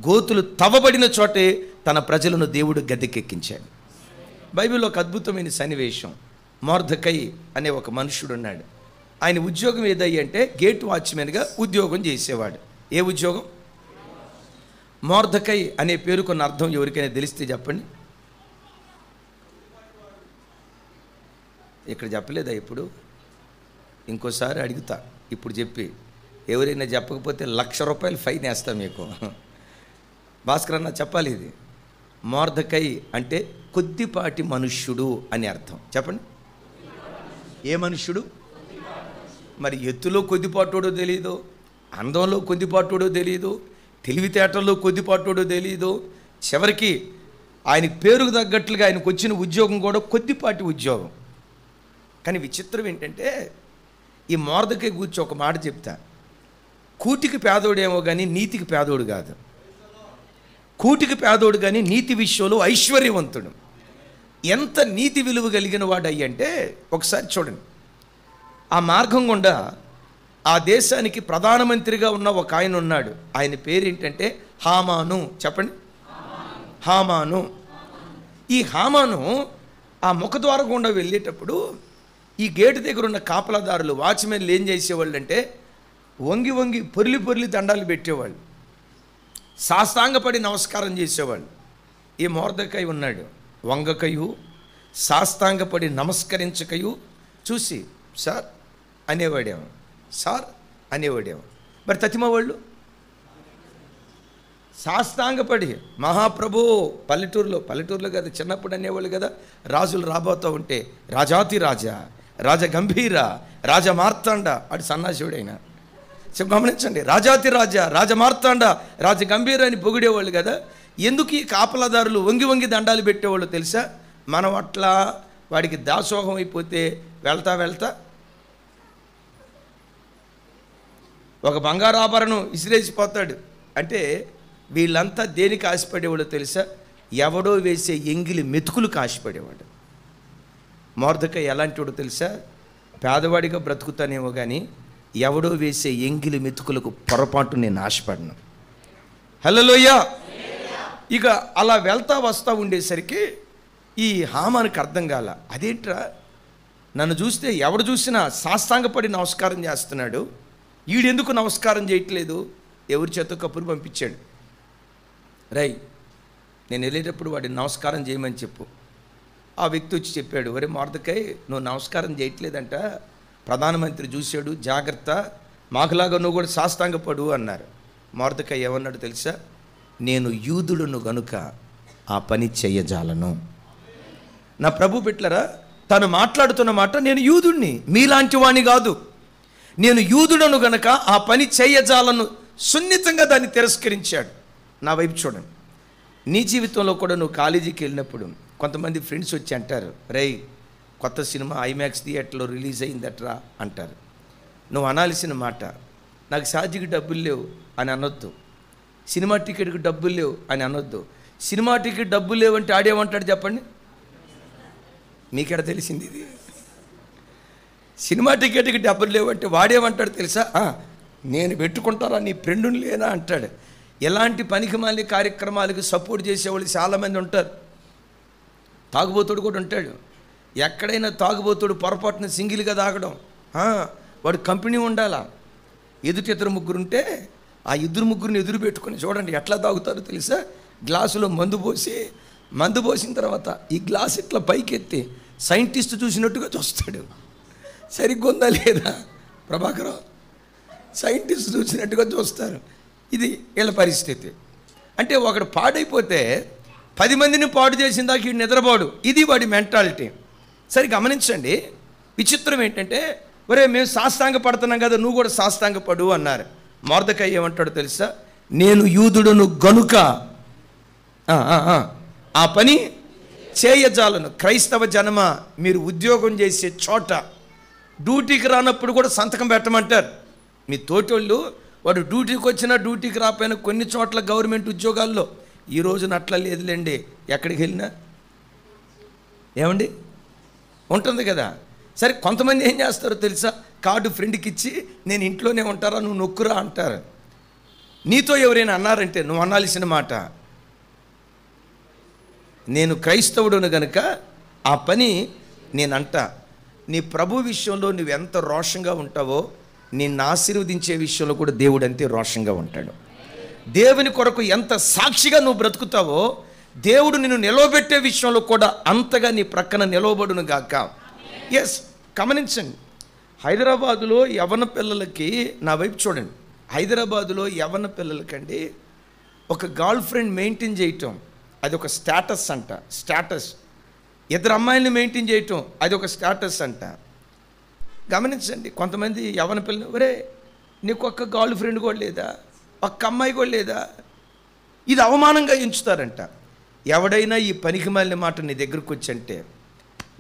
గోతులు తవ్వబడిన చోటే తన ప్రజలను దేవుడు గద్దెకెక్కించాడు. బైబిల్లో ఒక అద్భుతమైన సన్నివేశం. మొర్దెకై అనే ఒక మనుషుడు ఉన్నాడు. ఆయన ఉద్యోగం ఏదయ్యి అంటే గేట్ వాచ్మెన్గా ఉద్యోగం చేసేవాడు. ఏ ఉద్యోగం? మొర్దెకై అనే పేరు కొన్ని అర్థం ఎవరికైనా తెలిస్తే చెప్పండి. ఇక్కడ చెప్పలేదా? ఇప్పుడు ఇంకోసారి అడుగుతా, ఇప్పుడు చెప్పి ఎవరైనా చెప్పకపోతే ₹1,00,000 ఫైన్ వేస్తా మీకు. భాస్కర్ అన్న చెప్పాలి ఇది. మొర్దెకై అంటే కొద్దిపాటి మనుష్యుడు అని అర్థం. చెప్పండి, ఏ మనుష్యుడు? మరి ఎత్తులో కొద్దిపాటోడో తెలియదు, అందంలో కొద్దిపాటోడో తెలియదు, తెలివితేటల్లో కొద్దిపాటోడో తెలియదు. చివరికి ఆయనకి పేరుకు తగ్గట్లుగా ఆయనకు వచ్చిన ఉద్యోగం కూడా కొద్దిపాటి ఉద్యోగం. కానీ విచిత్రం ఏంటంటే, ఈ మొర్దెకై కూర్చో ఒక మాట చెప్తా. కూటికి పేదోడేమో కానీ నీతికి పేదోడు కాదు. కూటికి పేదోడు కానీ నీతి విషయంలో ఐశ్వర్యవంతుడు. ఎంత నీతి విలువ కలిగిన వాడు అయ్యంటే ఒకసారి చూడండి. ఆ మార్గం గుండా ఆ దేశానికి ప్రధానమంత్రిగా ఉన్న ఒక ఆయన ఉన్నాడు. ఆయన పేరు ఏంటంటే హామాను. చెప్పండి, హామాను. ఈ హామాను ఆ ముఖద్వారం గుండా వెళ్ళేటప్పుడు ఈ గేటు దగ్గర ఉన్న కాపలాదారులు, వాచ్మెన్లు ఏం చేసేవాళ్ళు అంటే వంగి వంగి పొర్లి దండాలు పెట్టేవాళ్ళు. సాష్టాంగపడి నమస్కారం చేసేవాళ్ళు. ఈ మొర్దెకై ఉన్నాడు, వంగకయు సాష్టాంగపడి నమస్కరించకయు చూసి సార్ అనేవాడేమో, సార్ అనేవాడేమో. మరి తతిమ వాళ్ళు సాష్టాంగపడి మహాప్రభు, పల్లెటూరులో కదా, చిన్నప్పుడు అనేవాళ్ళు కదా, రాజులు రాబోతూ ఉంటే రాజాతి రాజా, రాజగంభీర, రాజమార్తాండ, అటు సన్నాశివుడైనా గమనించండి, రాజాతి రాజా, రాజమార్తాండ, రాజగంభీర అని పొగిడేవాళ్ళు కదా. ఎందుకు ఈ కాపలాదారులు వంగి వంగి దండాలు పెట్టేవాళ్ళు తెలుసా? మనం అట్లా వాడికి దాసోహం అయిపోతే వెళ్తా ఒక బంగారు ఆభరణం ఇసిరేసిపోతాడు. అంటే వీళ్ళంతా దేనికి ఆశపడేవాడు తెలుసా? ఎవడో వేసే ఎంగిలి మెతుకులకు ఆశపడేవాడు. మొర్దెకై ఎలాంటివాడు తెలుసా? పేదవాడిగా బ్రతుకుతానేమో కానీ ఎవడో వేసే ఎంగిలి మెతుకులకు పొరపాటు నేను ఆశపడను. హల్లెలూయా. ఇక అలా వెళ్తా వస్తూ ఉండేసరికి ఈ హామానికి అర్థం కాల, అదేంట్రా నన్ను చూస్తే ఎవడు చూసినా సాష్టాంగపడి నమస్కారం చేస్తున్నాడు, ఈడెందుకు నమస్కారం చేయట్లేదు? ఎవరి చేత కప్పులు పంపించాడు, రై నేను వెళ్ళేటప్పుడు వాడిని నమస్కారం చేయమని చెప్పు. ఆ వ్యక్తి వచ్చి చెప్పాడు, ఒరే మొర్దెకై నువ్వు నమస్కారం చేయట్లేదంట, ప్రధానమంత్రి చూశాడు, జాగ్రత్త, మాకులాగా నువ్వు కూడా సాష్టాంగపడు అన్నారు. మొర్దెకై ఏమన్నాడు తెలుసా? నేను యూదులను గనుక ఆ పని చెయ్యజాలను. నా ప్రభు బిడ్డలారా, తను మాట్లాడుతున్న మాట, నేను యూదుణ్ణి, మీలాంటి వాణ్ణి కాదు, నేను యూదుడను గనక ఆ పని చెయ్యజాలను. సున్నితంగా దాన్ని తిరస్కరించాడు. నా వైపు చూడండి, నీ జీవితంలో కూడా నువ్వు కాలేజీకి వెళ్ళినప్పుడు కొంతమంది ఫ్రెండ్స్ వచ్చి అంటారు, రేయ్ కొత్త సినిమా ఐమాక్స్ థియేటర్లో రిలీజ్ అయిందట్రా అంటారు. నువ్వు అనాల్సిన మాట, నాకు ఛార్జీకి డబ్బులు లేవు అని అనొద్దు, సినిమా టికెట్కి డబ్బులు లేవు అని అనొద్దు. సినిమా టికెట్ డబ్బులు లేవంటే ఆడేమంటాడు చెప్పండి? మీకెడ తెలిసింది ఇది? సినిమా టికెట్కి డబ్బులు లేవంటే వాడేమంటాడు తెలుసా? నేను పెట్టుకుంటారా, నీ ఫ్రెండుని లేనా అంటాడు. ఎలాంటి పనికిమాలిన కార్యక్రమాలకు సపోర్ట్ చేసేవాళ్ళు చాలామంది ఉంటారు. తాగుబోతుడు కూడా ఉంటాడు. ఎక్కడైనా తాగుబోతుడు పొరపాటున సింగిల్గా తాగడం, వాడు కంపెనీ ఉండాలా. ఇద్దరు ముగ్గురు ఉంటే ఆ ఇద్దరు ముగ్గురిని ఎదురు పెట్టుకొని చూడండి ఎట్లా తాగుతారో తెలుసా? గ్లాసులో మందు పోసిన తర్వాత ఈ గ్లాస్ ఇట్లా పైకెత్తి సైంటిస్ట్ చూసినట్టుగా చూస్తాడు. సరిగ్గా ఉందా లేదా ప్రభాకరం? సైంటిస్ట్ చూసినట్టుగా చూస్తారు. ఇది వీళ్ళ పరిస్థితి. అంటే ఒకడు పాడైపోతే 10 మందిని పాడు చేసిన దాకా వీడు నిద్రపోడు. ఇది వాడి మెంటాలిటీ. సరే గమనించండి, విచిత్రం ఏంటంటే, ఒరే మేము సాష్టాంగ పడుతున్నాం కదా, నువ్వు కూడా సాష్టాంగ పడు అన్నారు. మొర్దెకై ఏమంటాడు తెలుసా? నేను యూదుడును గనుక ఆ పని చేయజాలను. క్రైస్తవ జనమ, మీరు ఉద్యోగం చేసే చోట డ్యూటీకి రానప్పుడు కూడా సంతకం పెట్టమంటారు. మీ తోటోళ్ళు వాడు డ్యూటీకి వచ్చినా డ్యూటీకి రాకపోయినా కొన్ని చోట్ల గవర్నమెంట్ ఉద్యోగాల్లో ఈ రోజున అట్లా లేదులేండి, ఎక్కడికి వెళ్ళినా ఏమండి ఉంటుంది కదా. సరే కొంతమంది ఏం చేస్తారో తెలుసా? కార్డు ఫ్రెండ్కి ఇచ్చి నేను ఇంట్లోనే ఉంటారా, నువ్వు నొక్కురా అంటారు. నీతో ఎవరైనా అన్నారంటే నువ్వు అనాల్సిన మాట, నేను క్రైస్తవుడును గనుక ఆ పని నేనంట. నీ ప్రభు విషయంలో నువ్వు ఎంత రోషంగా ఉంటావో నిన్ను ఆశీర్వదించే విషయంలో కూడా దేవుడు అంతే రోషంగా ఉంటాడు. దేవుని కొరకు ఎంత సాక్షిగా నువ్వు బ్రతుకుతావో దేవుడు నిన్ను నిలవబెట్టే విషయంలో కూడా అంతగా నీ ప్రక్కన నిలవబడును గాక. ఎస్, గమనించండి, హైదరాబాదులో యవ్వన పిల్లలకి, నా వైపు చూడండి, హైదరాబాదులో యవ్వన పిల్లలకండి ఒక గర్ల్ ఫ్రెండ్ మెయింటైన్ చేయటం అది ఒక స్టేటస్ అంట. స్టేటస్. ఇద్దరు అమ్మాయిల్ని మెయింటైన్ చేయటం అది ఒక స్టేటస్ అంట. గమనించండి, కొంతమంది యవ్వన పిల్లలు, ఒరే నీకు ఒక్క గర్ల్ ఫ్రెండ్ కూడా లేదా, ఒక్క అమ్మాయి కూడా లేదా, ఇది అవమానంగా ఎంచుతారంట. ఎవడైనా ఈ పనికిమాలిన మాట నీ దగ్గరకు వచ్చంటే,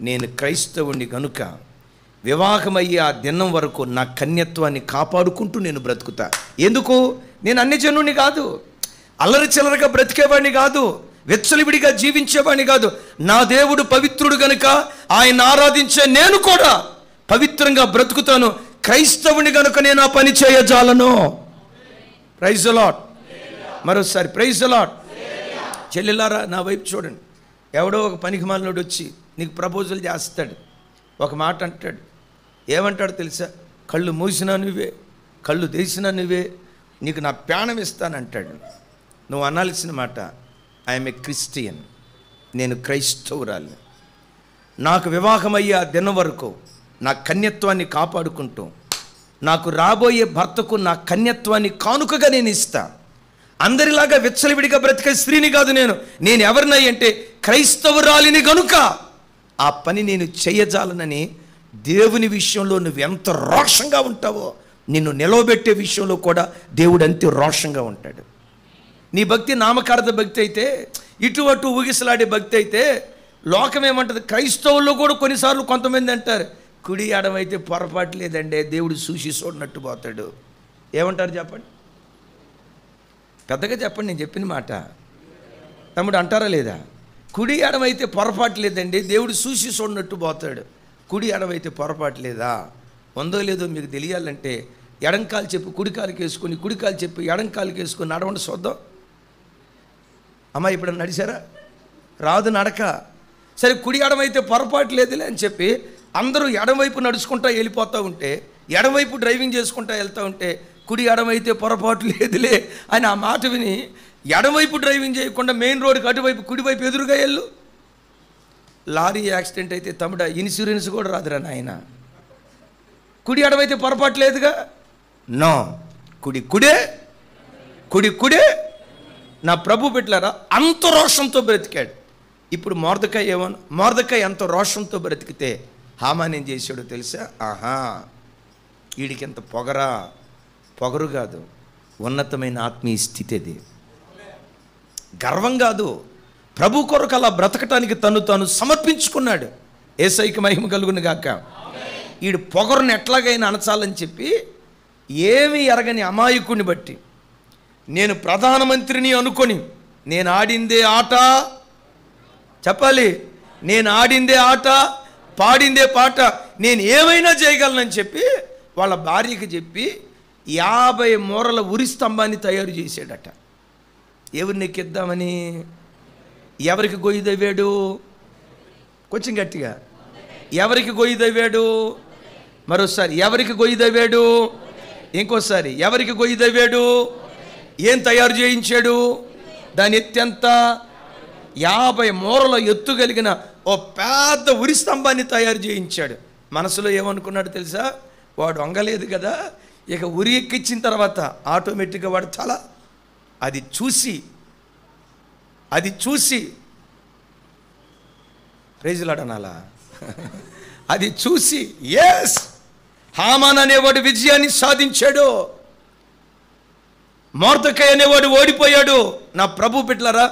నేను క్రైస్తవుని కనుక వివాహమయ్యే ఆ దినం వరకు నా కన్యత్వాన్ని కాపాడుకుంటూ నేను బ్రతుకుతా. ఎందుకు? నేను అన్యజనుని కాదు, అల్లరి చిల్లరగా బ్రతికేవాడిని కాదు, వెచ్చలివిడిగా జీవించేవాడిని కాదు. నా దేవుడు పవిత్రుడు గనుక ఆయన ఆరాధించే నేను కూడా పవిత్రంగా బ్రతుకుతాను. క్రైస్తవుని గనుక నేను ఆ పని చేయజాలను. Praise the Lord. మరోసారి ప్రైజ్ ది లార్డ్. చెల్లెలారా నా వైపు చూడండి, ఎవడో ఒక పనికిమాలినోడు వచ్చి నీకు ప్రపోజల్ చేస్తాడు, ఒక మాట అంటాడు. ఏమంటాడు తెలుసా? కళ్ళు మూసినా నువ్వే, కళ్ళు తెరిసినా నువ్వే, నీకు నా ప్రాణం ఇస్తానంటాడు. నువ్వు అనాల్సిన మాట, ఐఎమ్ ఏ క్రిస్టియన్, నేను క్రైస్తవురాలు. నాకు వివాహమయ్యే దినం వరకు నా కన్యత్వాన్ని కాపాడుకుంటూ నాకు రాబోయే భర్తకు నా కన్యత్వాన్ని కానుకగా నేను ఇస్తా. అందరిలాగా విచ్చలవిడిగా బ్రతికే స్త్రీని కాదు నేను ఎవరినై అంటే క్రైస్తవురాలిని గనుక ఆ పని నేను చేయజాలనని దేవుని విషయంలో నువ్వు ఎంత రోషంగా ఉంటావో నిన్ను నిలవబెట్టే విషయంలో కూడా దేవుడు అంతే రోషంగా ఉంటాడు. నీ భక్తి నామకార్థ భక్తి అయితే, ఇటు అటు ఊగిసలాడే భక్తి అయితే, లోకం ఏమంటుంది, క్రైస్తవుల్లో కూడా కొన్నిసార్లు కొంతమంది అంటారు, కుడి ఎడమైతే పొరపాటు లేదండి, దేవుడు చూసి చూడనట్టు పోతాడు. ఏమంటారు చెప్పండి, పెద్దగా చెప్పండి, నేను చెప్పిన మాట తమ్ముడు అంటారా లేదా? కుడి ఎడమైతే పొరపాటు లేదండి, దేవుడు చూసి చూడనట్టు పోతాడు. కుడి ఎడమైతే పొరపాటు లేదా? ఉందో లేదో మీకు తెలియాలంటే ఎడంకాలు చెప్పి కుడికాలుకి వేసుకొని, కుడికాలు చెప్పి ఎడంకాలుకి వేసుకొని నడవండి చూద్దాం. అమ్మా ఇప్పుడు నడిచారా? రాదు నడక. సరే కుడి ఎడమైతే పొరపాటు లేదులే అని చెప్పి అందరూ ఎడమవైపు నడుచుకుంటా వెళ్ళిపోతూ ఉంటే, ఎడమవైపు డ్రైవింగ్ చేసుకుంటా వెళ్తూ ఉంటే, కుడి ఎడమైతే పొరపాటు లేదులే అని ఆ మాట విని ఎడమవైపు డ్రైవింగ్ చేయకుండా మెయిన్ రోడ్కి అటువైపు కుడివైపు ఎదురుగా వెళ్ళు. లారీ యాక్సిడెంట్ అయితే తమ్ముడా ఇన్సూరెన్స్ కూడా రాదురా నాయన. కుడి ఎడమైతే పొరపాటు లేదుగా. నో, కుడి కుడే, కుడి కుడే. నా ప్రభు బిడ్డలారా అంత రోషంతో బ్రతికాడు. ఇప్పుడు మొర్దెకై అంత రోషంతో బ్రతికితే హామాన్ ఏం చేశాడో తెలుసా? ఆహా, వీడికి ఎంత పొగరు కాదు, ఉన్నతమైన ఆత్మీయ స్థితి. అది గర్వం కాదు, ప్రభు కొరకు అలా బ్రతకటానికి తాను సమర్పించుకున్నాడు. యేసయ్యకి మహిమ కలుగును గాక. వీడు పొగరుని ఎట్లాగైనా అణచాలని చెప్పి ఏమీ ఎరగని అమాయకుడిని బట్టి, నేను ప్రధానమంత్రిని అనుకొని నేను ఆడిందే ఆట చెప్పాలి, నేను ఆడిందే ఆట, పాడిందే పాట, నేను ఏమైనా చేయగలనని చెప్పి వాళ్ళ భార్యకి చెప్పి 50 మూరల ఉరి స్తంభాన్ని తయారు చేశాడట. ఎవరిని ఎక్కిద్దామని? ఎవరికి గొయ్యి తవ్వాడు? కొంచెం గట్టిగా, ఎవరికి గొయ్యి తవ్వాడు? మరోసారి, ఎవరికి గొయ్యి తవ్వాడు? ఇంకోసారి, ఎవరికి గొయ్యి తవ్వాడు? ఏం తయారు చేయించాడు? దాని ఎత్తి ఎంత? 50 మూరల ఎత్తు కలిగిన ఓ పెద్ద ఉరి స్తంభాన్ని తయారు చేయించాడు. మనసులో ఏమనుకున్నాడు తెలుసా? వాడు వంగలేదు కదా, ఇక ఉరి ఎక్కించిన తర్వాత ఆటోమేటిక్గా వాడు చాలా అది చూసి ప్రైజులాడనాలా అది చూసి ఎస్, హామాన్ అనేవాడు విజయాన్ని సాధించాడు, మొర్దెకై అనేవాడు ఓడిపోయాడు. నా ప్రభు బిడ్డలారా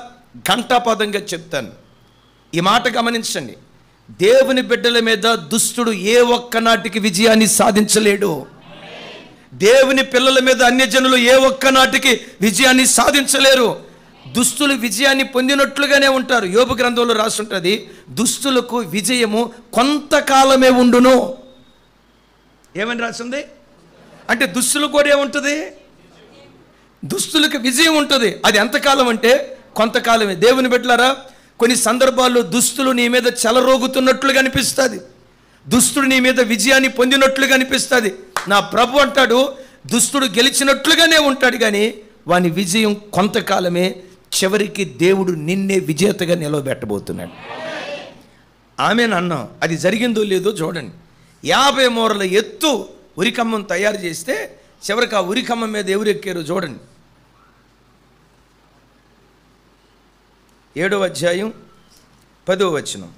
ఘంటాపదంగా చెప్తాను, ఈ మాట గమనించండి. దేవుని బిడ్డల మీద దుష్టుడు ఏ ఒక్కనాటికి విజయాన్ని సాధించలేడు. దేవుని పిల్లల మీద అన్యజనులు ఏ ఒక్కనాటికి విజయాన్ని సాధించలేరు. దుస్తులు విజయాన్ని పొందినట్లుగానే ఉంటారు. యోబు గ్రంథంలో రాస్తుంటుంది, దుస్తులకు విజయము కొంతకాలమే ఉండును. ఏమని రాస్తుంది? అంటే దుస్తులకు కూడా ఏముంటుంది? దుస్తులకు విజయం ఉంటుంది. అది ఎంతకాలం అంటే కొంతకాలమే. దేవుని బిడ్డలారా కొన్ని సందర్భాల్లో దుస్తులు నీ మీద చెలరోగుతున్నట్లుగా అనిపిస్తుంది, దుస్తుడు నీ మీద విజయాన్ని పొందినట్లుగా అనిపిస్తుంది. నా ప్రభు అంటాడు, దుస్తుడు గెలిచినట్లుగానే ఉంటాడు కానీ వాని విజయం కొంతకాలమే. చివరికి దేవుడు నిన్నే విజేతగా నిలవబెట్టబోతున్నాడు. ఆమెను అన్నాం. అది జరిగిందో లేదో చూడండి. 50 మూరల ఎత్తు ఉరికమ్మం తయారు చేస్తే చివరికి ఆ ఉరికమ్మం మీద ఎవరు ఎక్కారో చూడండి. 7వ అధ్యాయం 10వ వచనం.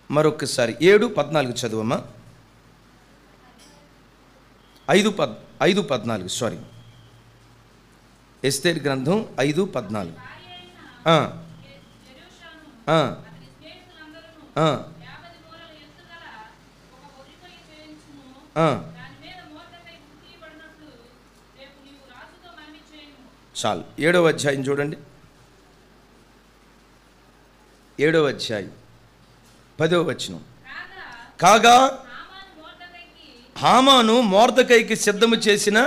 మరొకసారి 7:14 చదువమ్మా. 5:14 సారీ, ఎస్తేర్ గ్రంథం 5:14. చాలు. 7వ అధ్యాయం చూడండి. 7వ అధ్యాయం 10వ వచనం. కాగా హామాను మొర్దెకైకి సిద్ధము చేసిన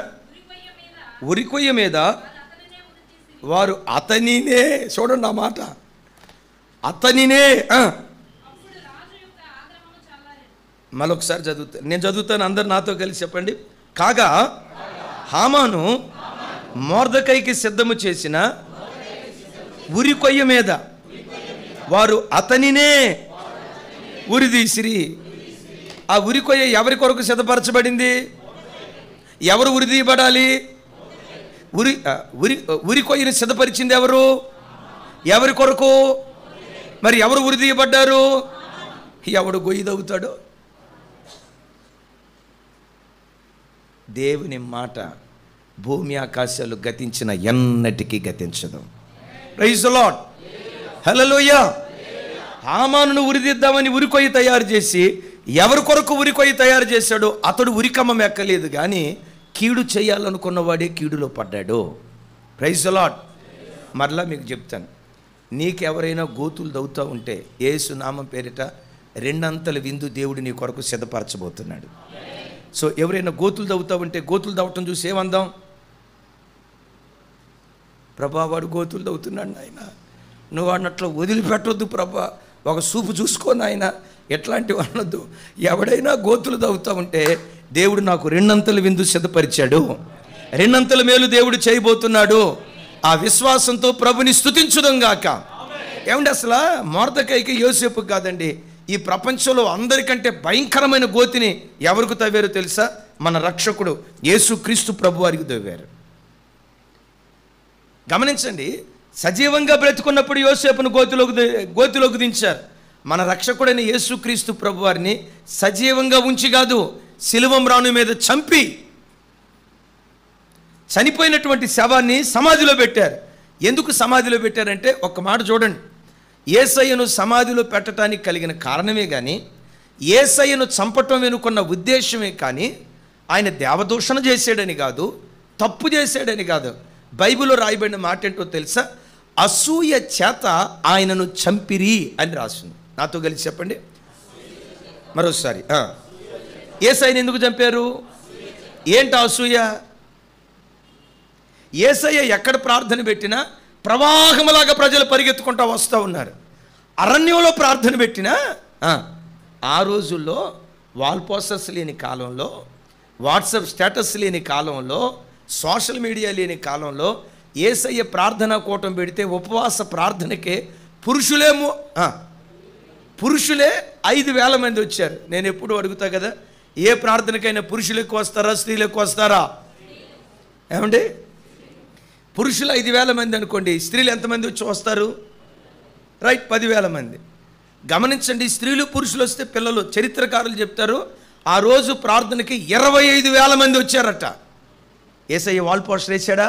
ఉరికొయ్య మీద వారు అతనినే, చూడండి ఆ మాట, అతనినే మరొకసారి చదువుతాను, నేను చదువుతాను, అందరు నాతో కలిసి చెప్పండి. కాగా హామాను మొర్దెకైకి సిద్ధము చేసిన ఉరి కొయ్య మీద వారు అతనినే ఉరిదీసిరి. ఆ ఉరి కొయ్య ఎవరి కొరకు సిద్ధపరచబడింది? ఎవరు ఉరిదీయబడాలి? ఉరి కొయ్యని సిద్ధపరిచింది ఎవరు? ఎవరి కొరకు? మరి ఎవరు ఉరిదీయబడ్డారు? ఎవడు గొయ్యి తవ్వుతాడో. దేవుని మాట భూమి ఆకాశాలు గతించిన ఎన్నటికీ గతించదు. ప్రైజ్ ది లార్డ్, హల్లెలూయా. హామానును ఉరిదిద్దామని ఉరికొయ్యి తయారు చేసి ఎవరి కొరకు ఉరికొయ్యి తయారు చేశాడో అతడు ఉరికమ్మం ఎక్కలేదు, కానీ కీడు చేయాలనుకున్నవాడే కీడులో పడ్డాడు. Praise the Lord. మరలా మీకు చెప్తాను, నీకెవరైనా గోతులు దవ్వుతూ ఉంటే యేసు నామం పేరిట రెండంతల విందు దేవుడు నీ కొరకు సిద్ధపరచబోతున్నాడు. సో ఎవరైనా గోతులు దవ్వుతూ ఉంటే గోతులు దవ్వటం చూసి ఏమందాం? ప్రభా వాడు గోతులు దవ్వుతున్నాడు నాయన, నువ్వు అన్నట్లు వదిలిపెట్టొద్దు ప్రభా, ఒక చూపు చూసుకో నాయన, ఎట్లాంటివి అనొద్దు. ఎవడైనా గోతులు దవ్వుతూ ఉంటే దేవుడు నాకు రెండంతల విందు సిద్ధపరిచాడు, రెండంతల మేలు దేవుడు చేయబోతున్నాడు. ఆ విశ్వాసంతో ప్రభుని స్తుతించుదాం గాక. ఏమండి, అసలు మొర్దెకైకి యోసేపుకి కాదండి, ఈ ప్రపంచంలో అందరికంటే భయంకరమైన గోతిని ఎవరికి తవ్వారో తెలుసా? మన రక్షకుడు యేసుక్రీస్తు ప్రభు వారికి తవ్వారు. గమనించండి, సజీవంగా బ్రతుకున్నప్పుడు యోసేపును గోతిలోకి దించారు. మన రక్షకుడైన యేసుక్రీస్తు ప్రభు వారిని సజీవంగా ఉంచి కాదు, శిలువ మ్రాను మీద చంపి చనిపోయినటువంటి శవాన్ని సమాధిలో పెట్టారు. ఎందుకు సమాధిలో పెట్టారంటే ఒక్క మాట చూడండి, యేసయ్యను సమాధిలో పెట్టడానికి కలిగిన కారణమే కానీ, యేసయ్యను చంపటం వెనుకున్న ఉద్దేశమే కానీ ఆయన దేవదూషణ చేశాడని కాదు, తప్పు చేశాడని కాదు. బైబిల్లో రాయబడిన మాట ఏంటో తెలుసా? అసూయ చేత ఆయనను చంపిరి అని రాస్తుంది. నాతో కలిసి చెప్పండి మరోసారి. యేసయ్యను ఎందుకు చంపారు? ఏంటి అసూయ? యేసయ్య ఎక్కడ ప్రార్థన పెట్టినా ప్రవాహములాగా ప్రజలు పరిగెత్తుకుంటూ వస్తూ ఉన్నారు. అరణ్యంలో ప్రార్థన పెట్టినా ఆ రోజుల్లో వాల్ పోస్టర్స్ లేని కాలంలో, వాట్సాప్ స్టేటస్ లేని కాలంలో, సోషల్ మీడియా లేని కాలంలో యేసయ్య ప్రార్థనా కూటం పెడితే ఉపవాస ప్రార్థనకే పురుషులే 5,000 మంది వచ్చారు. నేను ఎప్పుడు అడుగుతా కదా, ఏ ప్రార్థనకైనా పురుషులు ఎక్కువ వస్తారా, స్త్రీలు ఎక్కువ వస్తారా? ఏమండి, పురుషులు 5,000 మంది అనుకోండి, స్త్రీలు ఎంతమంది వచ్చి వస్తారు? రైట్, 10,000 మంది. గమనించండి, స్త్రీలు పురుషులు వస్తే పిల్లలు, చరిత్రకారులు చెప్తారు ఆ రోజు ప్రార్థనకి 25,000 మంది వచ్చారట. యేసయ్య వాల్ పోస్టర్ వేసాడా?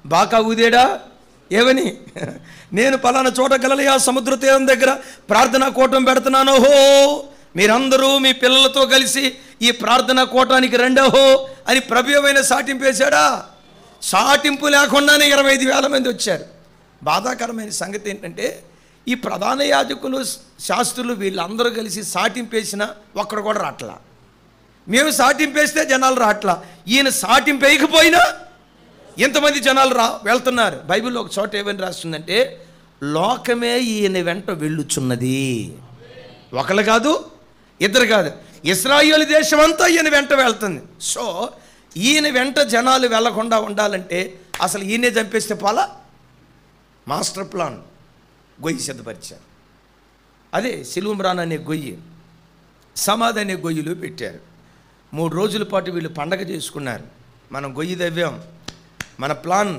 బాకా ఊదేడా? ఏమని? నేను పలానా చోట గలిలయ సముద్ర తీరం దగ్గర ప్రార్థనా కూటం పెడుతున్నాను, హో మీరందరూ మీ పిల్లలతో కలిసి ఈ ప్రార్థనా కూటానికి రండహో అని ప్రభ్యమైన సాటింపు వేశాడా? సాటింపు లేకుండానే 25,000 మంది వచ్చారు. బాధాకరమైన సంగతి ఏంటంటే, ఈ ప్రధాన యాజకులు, శాస్త్రులు వీళ్ళందరూ కలిసి సాటింపేసిన ఒక్కడు కూడా రాట్లా. మేము సాటింపేస్తే జనాలు రాట్లా, ఈయన సాటింపేయకపోయినా ఎంతమంది జనాలు వెళ్తున్నారు. బైబిల్లో ఒక చోట ఏమని రాస్తుందంటే, లోకమే ఈయన వెంట వెళ్ళుచున్నది. ఒకళ్ళు కాదు, ఇద్దరు కాదు, ఇశ్రాయేలు దేశం అంతా ఈయన వెంట వెళ్తుంది. సో ఈయన వెంట జనాలు వెళ్లకుండా ఉండాలంటే అసలు ఈయనే చంపేస్తే పోలా. మాస్టర్ ప్లాన్ గొయ్యి సిద్ధపరిచారు. అదే శిలువ మ్రాను అనే గొయ్యి, సమాధి అనే గొయ్యిలో పెట్టారు. 3 రోజుల పాటు వీళ్ళు పండగ చేసుకున్నారు. మనం గొయ్యి దవ్వాం, మన ప్లాన్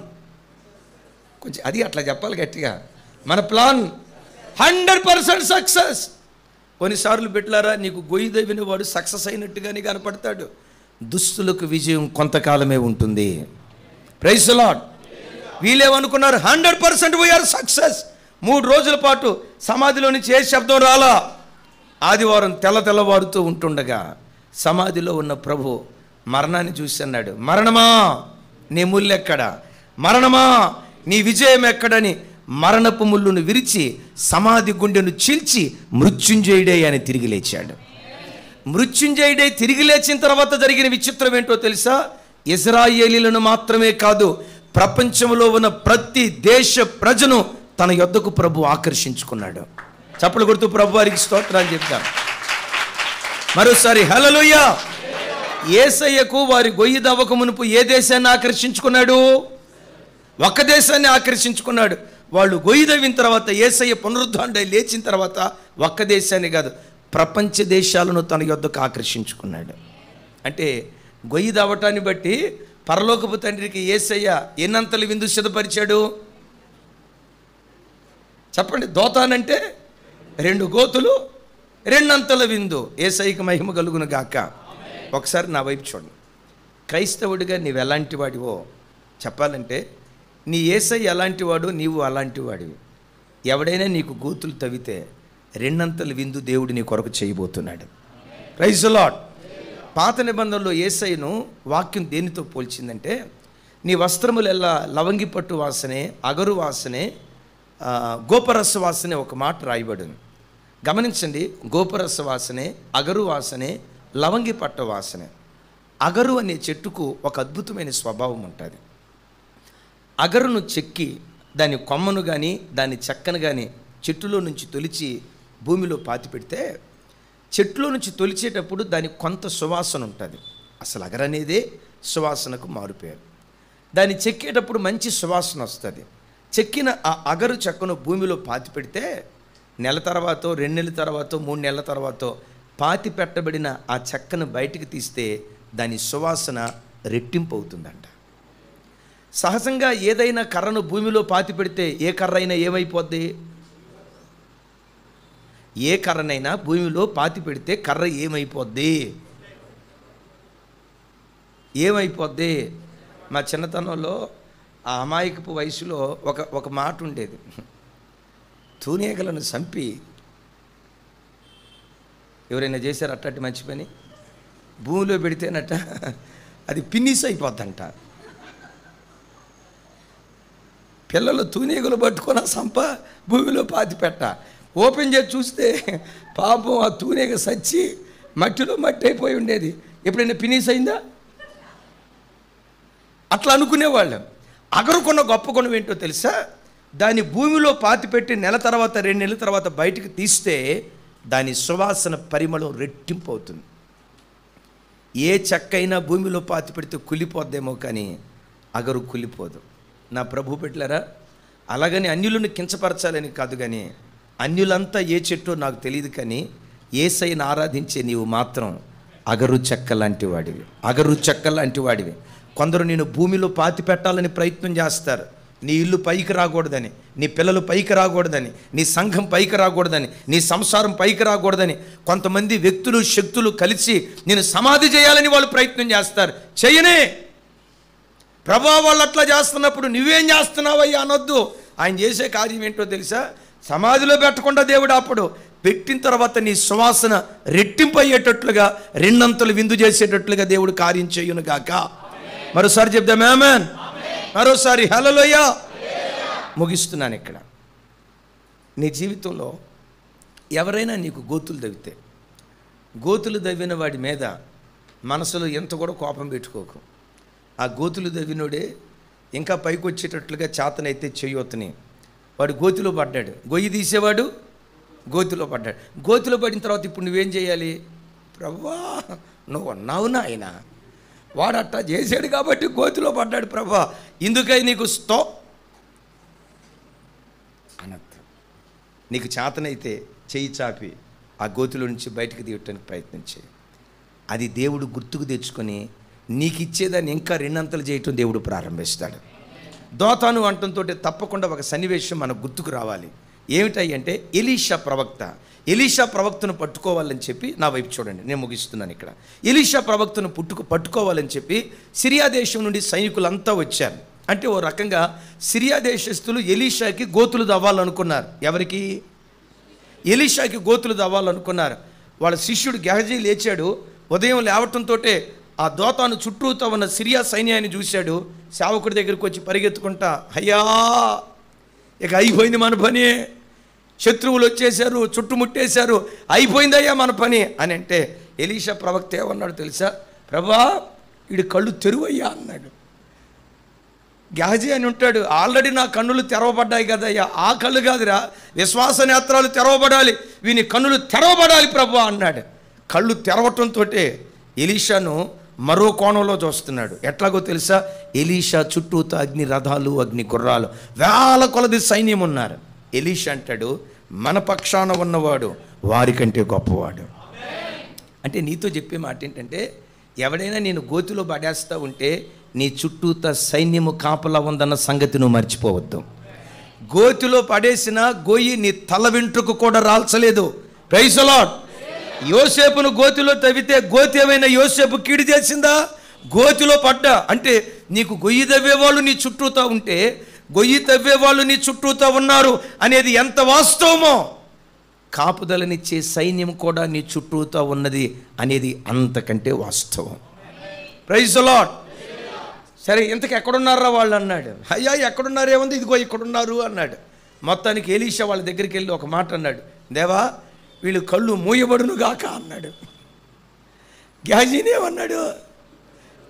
కొంచెం అది అట్లా చెప్పాలి గట్టిగా, మన ప్లాన్ 100% సక్సెస్. కొన్నిసార్లు బిడ్డలారా, నీకు గొయ్యి దవ్విన వాడు సక్సెస్ అయినట్టుగానే కనపడతాడు. దుస్తులకు విజయం కొంతకాలమే ఉంటుంది. Praise the lord. వీళ్ళేమనుకున్నారు? 100% వీఆర్ సక్సెస్. 3 రోజుల పాటు సమాధిలో నుంచి ఏ శబ్దం రాలా. ఆదివారం తెల్లవారుతూ ఉంటుండగా సమాధిలో ఉన్న ప్రభు మరణాన్ని చూసి అన్నాడు, మరణమా నీ ముల్లెక్కడ, మరణమా నీ విజయం ఎక్కడని మరణపు ముళ్ళును విరిచి సమాధి గుండెను చీల్చి మృత్యుంజయుడే అని తిరిగి లేచాడు. మృత్యుంజయుడే తిరిగి లేచిన తర్వాత జరిగిన విచిత్రం ఏంటో తెలుసా? ఇశ్రాయేలీలను మాత్రమే కాదు, ప్రపంచంలో ఉన్న ప్రతి దేశ ప్రజను తన యొద్దకు ప్రభు ఆకర్షించుకున్నాడు. చప్పలు కొడుతూ ప్రభు వారికి స్తోత్రాలు చెప్తాం. మరోసారి హల్లెలూయా. యేసయ్యకు వారి గొయ్యి దవ్వక మునుపు ఏ దేశాన్ని ఆకర్షించుకున్నాడు? ఒక్క దేశాన్ని ఆకర్షించుకున్నాడు. వాళ్ళు గొయ్యి దవ్విన తర్వాత, యేసయ్య పునరుద్ధానుడై లేచిన తర్వాత ఒక్క దేశాన్ని కాదు, ప్రపంచ దేశాలను తన యొద్దకు ఆకర్షించుకున్నాడు. అంటే గొయ్యి దవ్వటాన్ని బట్టి పరలోకపు తండ్రికి యేసయ్య ఎన్నంతలు విందు సిద్ధపరిచాడు చెప్పండి. దోతానంటే 2 గోతులు 2 అంతల విందు. యేసయ్యకి మహిమ కలుగును గాక. ఒకసారి నా వైపు చూడండి. క్రైస్తవుడిగా నీవు ఎలాంటి వాడివో చెప్పాలంటే, నీ యేసయ్య ఎలాంటి వాడు, నీవు అలాంటి వాడివి. ఎవడైనా నీకు గోతులు తవ్వితే 2 అంతల విందు దేవుడు నీ కొరకు చేయబోతున్నాడు. Praise the Lord. పాత నిబంధనలో యేసయ్యను వాక్యం దేనితో పోల్చిందంటే, నీ వస్త్రములెల్లా లవంగి పట్టు వాసనే, అగరు వాసనే, గోపరస వాసనే ఒక మాట రాయబడింది. గమనించండి. గోపరస వాసనే, అగరు వాసనే, లవంగి పట్ట వాసనే. అగరు అనే చెట్టుకు ఒక అద్భుతమైన స్వభావం ఉంటుంది. అగరును చెక్కి దాని కొమ్మను కానీ దాని చెక్కను కానీ చెట్టులో నుంచి తొలిచి భూమిలో పాతి పెడితే, చెట్టులో నుంచి తొలిచేటప్పుడు దానికి కొంత సువాసన ఉంటుంది. అసలు అగరు అనేదే సువాసనకు మారుపేరు. దాన్ని చెక్కేటప్పుడు మంచి సువాసన వస్తుంది. చెక్కిన ఆ అగరు చెక్కను భూమిలో పాతి పెడితే నెల తర్వాత, 2 నెలల తర్వాత, 3 నెలల తర్వాత పాతి పెట్టబడిన ఆ చెక్కను బయటికి తీస్తే దాని సువాసన రెట్టింపు అవుతుందంట. సహజంగా ఏదైనా కర్రను భూమిలో పాతి పెడితే ఏ కర్ర అయినా ఏమైపోద్ది? ఏ కర్రనైనా భూమిలో పాతి పెడితే కర్ర ఏమైపోద్ది? ఏమైపోద్ది? మా చిన్నతనంలో ఆ అమాయకపు వయసులో ఒక మాట ఉండేది. తూనీగలను చంపి ఎవరైనా చేశారు అట్టటి మంచి పని? భూమిలో పెడితేనట అది పిన్నిస్ అయిపోద్దంట. పిల్లలు తూనీగలు పట్టుకొని సంప భూమిలో పాతి పెట్ట ఓపెన్ చేసి చూస్తే పాపం ఆ తూనీగ సచ్చి మట్టిలో మట్టి అయిపోయి ఉండేది. ఎప్పుడైనా పిన్నిస్ అయిందా? అట్లా అనుకునేవాళ్ళం. అగరుకున్న గొప్ప గుణం ఏంటో తెలుసా? దాన్ని భూమిలో పాతిపెట్టి నెల తర్వాత, 2 నెలల తర్వాత బయటికి తీస్తే దాని సువాసన పరిమళం రెట్టింపు అవుతుంది. ఏ చెక్కైనా భూమిలో పాతి పెడితే కుళ్ళిపోద్దేమో, కానీ అగరు కుళ్ళిపోదు. నా ప్రభు పెట్టారా? అలాగని అన్యులను కించపరచాలని కాదు, కానీ అన్యులంతా ఏ చెట్టో నాకు తెలియదు, కానీ యేసయ్యను ఆరాధించే నీవు మాత్రం అగరు చెక్క లాంటి వాడివి. అగరు చెక్క లాంటి వాడివి. కొందరు నేను భూమిలో పాతి పెట్టాలని ప్రయత్నం చేస్తారు. నీ ఇల్లు పైకి రాకూడదని, నీ పిల్లలు పైకి రాకూడదని, నీ సంఘం పైకి రాకూడదని, నీ సంసారం పైకి రాకూడదని కొంతమంది వ్యక్తులు, శక్తులు కలిసి నేను సమాధి చేయాలని వాళ్ళు ప్రయత్నం చేస్తారు. చేయనే ప్రభా, వాళ్ళు అట్లా చేస్తున్నప్పుడు నువ్వేం చేస్తున్నావయ్యా అనొద్దు. ఆయన చేసే కార్యం ఏంటో తెలుసా? సమాధిలో పెట్టకుండా దేవుడు అప్పుడు పెట్టిన తర్వాత నీ సువాసన రెట్టింపు అయ్యేటట్లుగా, 2 అంతలు విందు చేసేటట్లుగా దేవుడు కార్యం చేయును గాక. మరోసారి చెప్దాం ఆమేన్. మరోసారి హల్లెలూయా. ముగిస్తున్నాను ఇక్కడ. నీ జీవితంలో ఎవరైనా నీకు గోతులు దవ్వితే, గోతులు దవ్విన వాడి మీద మనసులో ఎంత కూడా కోపం పెట్టుకోకు. ఆ గోతులు దవ్వినోడే ఇంకా పైకి వచ్చేటట్లుగా చేతనైతే చెయ్యొత్తుని. వాడు గోతిలో పడ్డాడు, గొయ్యి తీసేవాడు గోతిలో పడ్డాడు. గోతిలో పడిన తర్వాత ఇప్పుడు నువ్వేం చేయాలి? ప్రభువా నువ్వు ఉన్నావు నాయన, వాడు అట్టా చేశాడు కాబట్టి గోతిలో పడ్డాడు ప్రభువా, ఇందుకై నీకు అనర్థం. నీకు చేతనైతే చెయ్యి చాపి ఆ గోతిలో నుంచి బయటకు తీయటానికి ప్రయత్నించే. అది దేవుడు గుర్తుకు తెచ్చుకొని నీకు ఇచ్చేదాన్ని ఇంకా 2 అంతలు చేయటం దేవుడు ప్రారంభిస్తాడు. దోతాను అంటంతో తప్పకుండా ఒక సన్నివేశం మనకు గుర్తుకు రావాలి. ఏమిటాయి అంటే, ఎలీషా ప్రవక్తను పట్టుకోవాలని చెప్పి, నా వైపు చూడండి, నేను ముగిస్తున్నాను ఇక్కడ. ఎలీషా ప్రవక్తను పట్టుకోవాలని చెప్పి సిరియా దేశం నుండి సైనికులంతా వచ్చారు. అంటే ఓ రకంగా సిరియా దేశస్తులు ఎలీషాకి గోతులు దవ్వాలనుకున్నారు. ఎవరికి? ఎలీషాకి గోతులు దవ్వాలనుకున్నారు. వాళ్ళ శిష్యుడు గెహజీ లేచాడు. ఉదయం లేవటంతో ఆ దోతాను చుట్టూతో ఉన్న సిరియా సైన్యాన్ని చూశాడు. సేవకుడి దగ్గరికి వచ్చి పరిగెత్తుకుంటా, అయ్యా ఇక అయిపోయింది మన పని, శత్రువులు వచ్చేసారు, చుట్టుముట్టేశారు, అయిపోయిందయ్యా మన పని అని అంటే, ఎలీషా ప్రవక్త ఏమన్నాడు తెలుసా? ప్రభా వీడి కళ్ళు తెరువయ్యా అన్నాడు. గెహజీ అని ఉంటాడు, ఆల్రెడీ నా కన్నులు తెరవబడ్డాయి కదయ్యా, ఆ కళ్ళు కాదురా, విశ్వాస నేత్రాలు తెరవబడాలి, వీని కన్నులు తెరవబడాలి ప్రభా అన్నాడు. కళ్ళు తెరవటంతో ఎలీషాను మరో కోణంలో చూస్తున్నాడు. ఎట్లాగో తెలుసా? ఎలీషా చుట్టూతో అగ్ని రథాలు, అగ్ని గుర్రాలు, వేల కొలది సైన్యం ఉన్నారు. ఎలీషా అంటాడు, మన పక్షాన ఉన్నవాడు వారికంటే గొప్పవాడు. అంటే నీతో చెప్పే మాట ఏంటంటే, ఎవడైనా నేను గోతిలో పడేస్తూ ఉంటే నీ చుట్టూతో సైన్యము కాపలా ఉందన్న సంగతి నువ్వు మర్చిపోవద్దు. గోతిలో పడేసిన గొయ్యి నీ తల వెంట్రుకు కూడా రాల్చలేదు. Praise the lord. యోసేపును గోతిలో తవ్వితే గోతి ఏమైనా యోసేపు కీడు చేసిందా? గోతిలో పడ్డా అంటే నీకు గొయ్యి తవ్వేవాళ్ళు నీ చుట్టూతా ఉంటే, గొయ్యి తవ్వేవాళ్ళు నీ చుట్టూతా ఉన్నారు అనేది ఎంత వాస్తవమో, కాపుదలనిచ్చే సైన్యం కూడా నీ చుట్టూతా ఉన్నది అనేది అంతకంటే వాస్తవం. Praise the Lord. సరే, ఇంతకు ఎక్కడున్నారా వాళ్ళు అన్నాడు. అయ్యా ఎక్కడున్నారేముంది, ఇదిగో ఇక్కడున్నారు అన్నాడు. మొత్తానికి ఎలీషా వాళ్ళ దగ్గరికి వెళ్ళి ఒక మాట అన్నాడు, దేవా వీళ్ళు కళ్ళు మూయబడును గాక అన్నాడు. గ్యాజీనేమన్నాడు?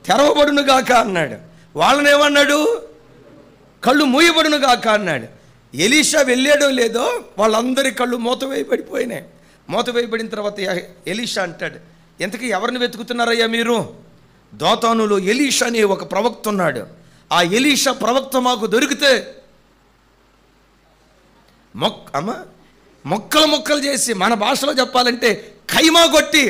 తెరవబడును గాక అన్నాడు. వాళ్ళనేమన్నాడు? కళ్ళు మూయబడును గాక అన్నాడు. ఎలీషా వెళ్ళాడో లేదో వాళ్ళందరి కళ్ళు మూతవేయబడిపోయినాయి. మూతవేయబడిన తర్వాత ఎలీషా అంటాడు, ఎంతకీ ఎవరిని వెతుకుతున్నారయ్యా మీరు? దోతానులో ఎలీషా అనే ఒక ప్రవక్త ఉన్నాడు. ఆ ఎలీషా ప్రవక్త మాకు దొరికితే మొక్కలు చేసి, మన భాషలో చెప్పాలంటే ఖైమా కొట్టి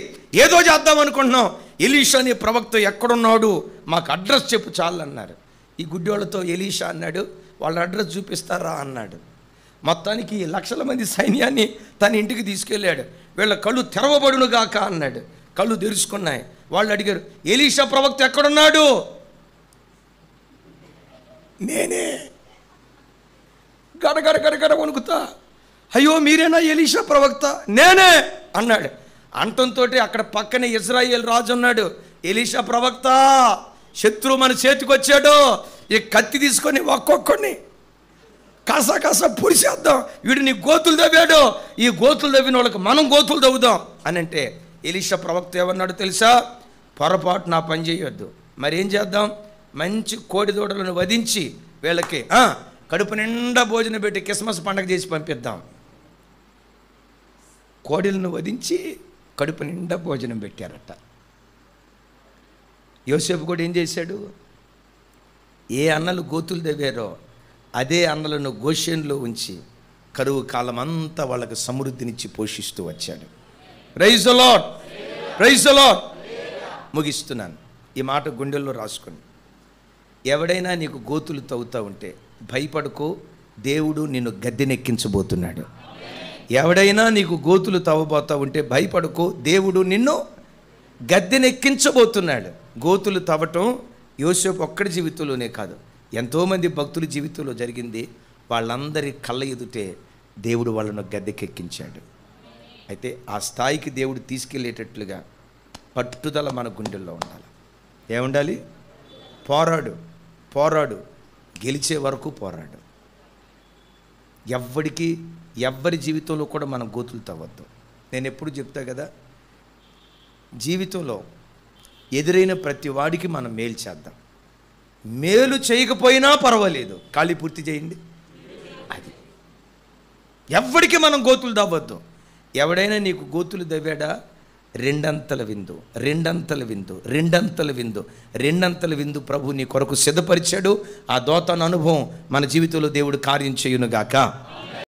ఏదో చేద్దాం అనుకుంటున్నాం. ఎలీషా అనే ప్రవక్త ఎక్కడున్నాడు, మాకు అడ్రస్ చెప్పు చాలు అన్నారు. ఈ గుడ్డోళ్ళతో ఎలీషా అన్నాడు, వాళ్ళ అడ్రస్ చూపిస్తారా అన్నాడు. మొత్తానికి లక్షల మంది సైన్యాన్ని తన ఇంటికి తీసుకెళ్ళాడు. వీళ్ళ కళ్ళు తెరవబడును గాక అన్నాడు. కళ్ళు తెరుచుకున్నాయి. వాళ్ళు అడిగారు, ఎలీషా ప్రవక్త ఎక్కడున్నాడు? నేనే. గడగడ వణుకుతా, అయ్యో మీరేనా ఎలీషా ప్రవక్త? నేనే అన్నాడు. అంటంతో అక్కడ పక్కనే ఇజ్రాయేల్ రాజు ఉన్నాడు. ఎలీషా ప్రవక్త, శత్రువు మన చేతికి వచ్చాడు, ఈ కత్తి తీసుకొని ఒక్కొక్కడిని కాసా పొడిచేద్దాం, వీడు నీ గోతులు తవ్వాడు, ఈ గోతులు తవ్విన వాళ్ళకి మనం గోతులు తవ్వుదాం అని అంటే ఎలీషా ప్రవక్త ఏమన్నాడు తెలుసా? పొరపాటు నా పని చేయొద్దు. మరి ఏం చేద్దాం? మంచి కోడి దూడలను వధించి వీళ్ళకి కడుపు నిండా భోజనం పెట్టి క్రిస్మస్ పండగ చేసి పంపిద్దాం. కోడిలను వధించి కడుపు నిండా భోజనం పెట్టారట. యోసేపు కూడా ఏం చేశాడు? ఏ అన్నలు గోతులు తవ్వారో అదే అన్నలను గోషెన్లో ఉంచి కరువు కాలం అంతా వాళ్ళకి సమృద్ధినిచ్చి పోషిస్తూ వచ్చాడు. Praise the Lord. Praise the Lord. ముగిస్తున్నాను. ఈ మాట గుండెల్లో రాసుకొని, ఎవడైనా నీకు గోతులు తవ్వుతూ ఉంటే భయపడుకో, దేవుడు నిన్ను గద్దెనెక్కించబోతున్నాడు. ఎవడైనా నీకు గోతులు తవ్వబోతూ ఉంటే భయపడుకో, దేవుడు నిన్ను గద్దెనెక్కించబోతున్నాడు. గోతులు తవ్వటం యోసేపు ఒక్కడి జీవితంలోనే కాదు, ఎంతోమంది భక్తుల జీవితంలో జరిగింది. వాళ్ళందరి కళ్ళ ఎదుటే దేవుడు వాళ్ళను గద్దెకెక్కించాడు. అయితే ఆ స్థాయికి దేవుడు తీసుకెళ్ళేటట్లుగా పట్టుదల మన గుండెల్లో ఉండాలి. ఏముండాలి? పోరాడు, గెలిచే వరకు పోరాడు. ఎవ్వరి జీవితంలో కూడా మనం గోతులు తవ్వద్దు. నేను ఎప్పుడు చెప్తా కదా, జీవితంలో ఎదురైన ప్రతి వాడికి మనం మేలు చేద్దాం. మేలు చేయకపోయినా పర్వాలేదు, ఖాళీ పూర్తి చేయండి. అది ఎవ్వడికి మనం గోతులు తవ్వద్దు. ఎవడైనా నీకు గోతులు తవ్వాడా, రెండంతల విందు ప్రభు నీ కొరకు సిద్ధపరిచాడు. ఆ దోతన అనుభవం మన జీవితంలో దేవుడు కార్యం చేయునుగాక.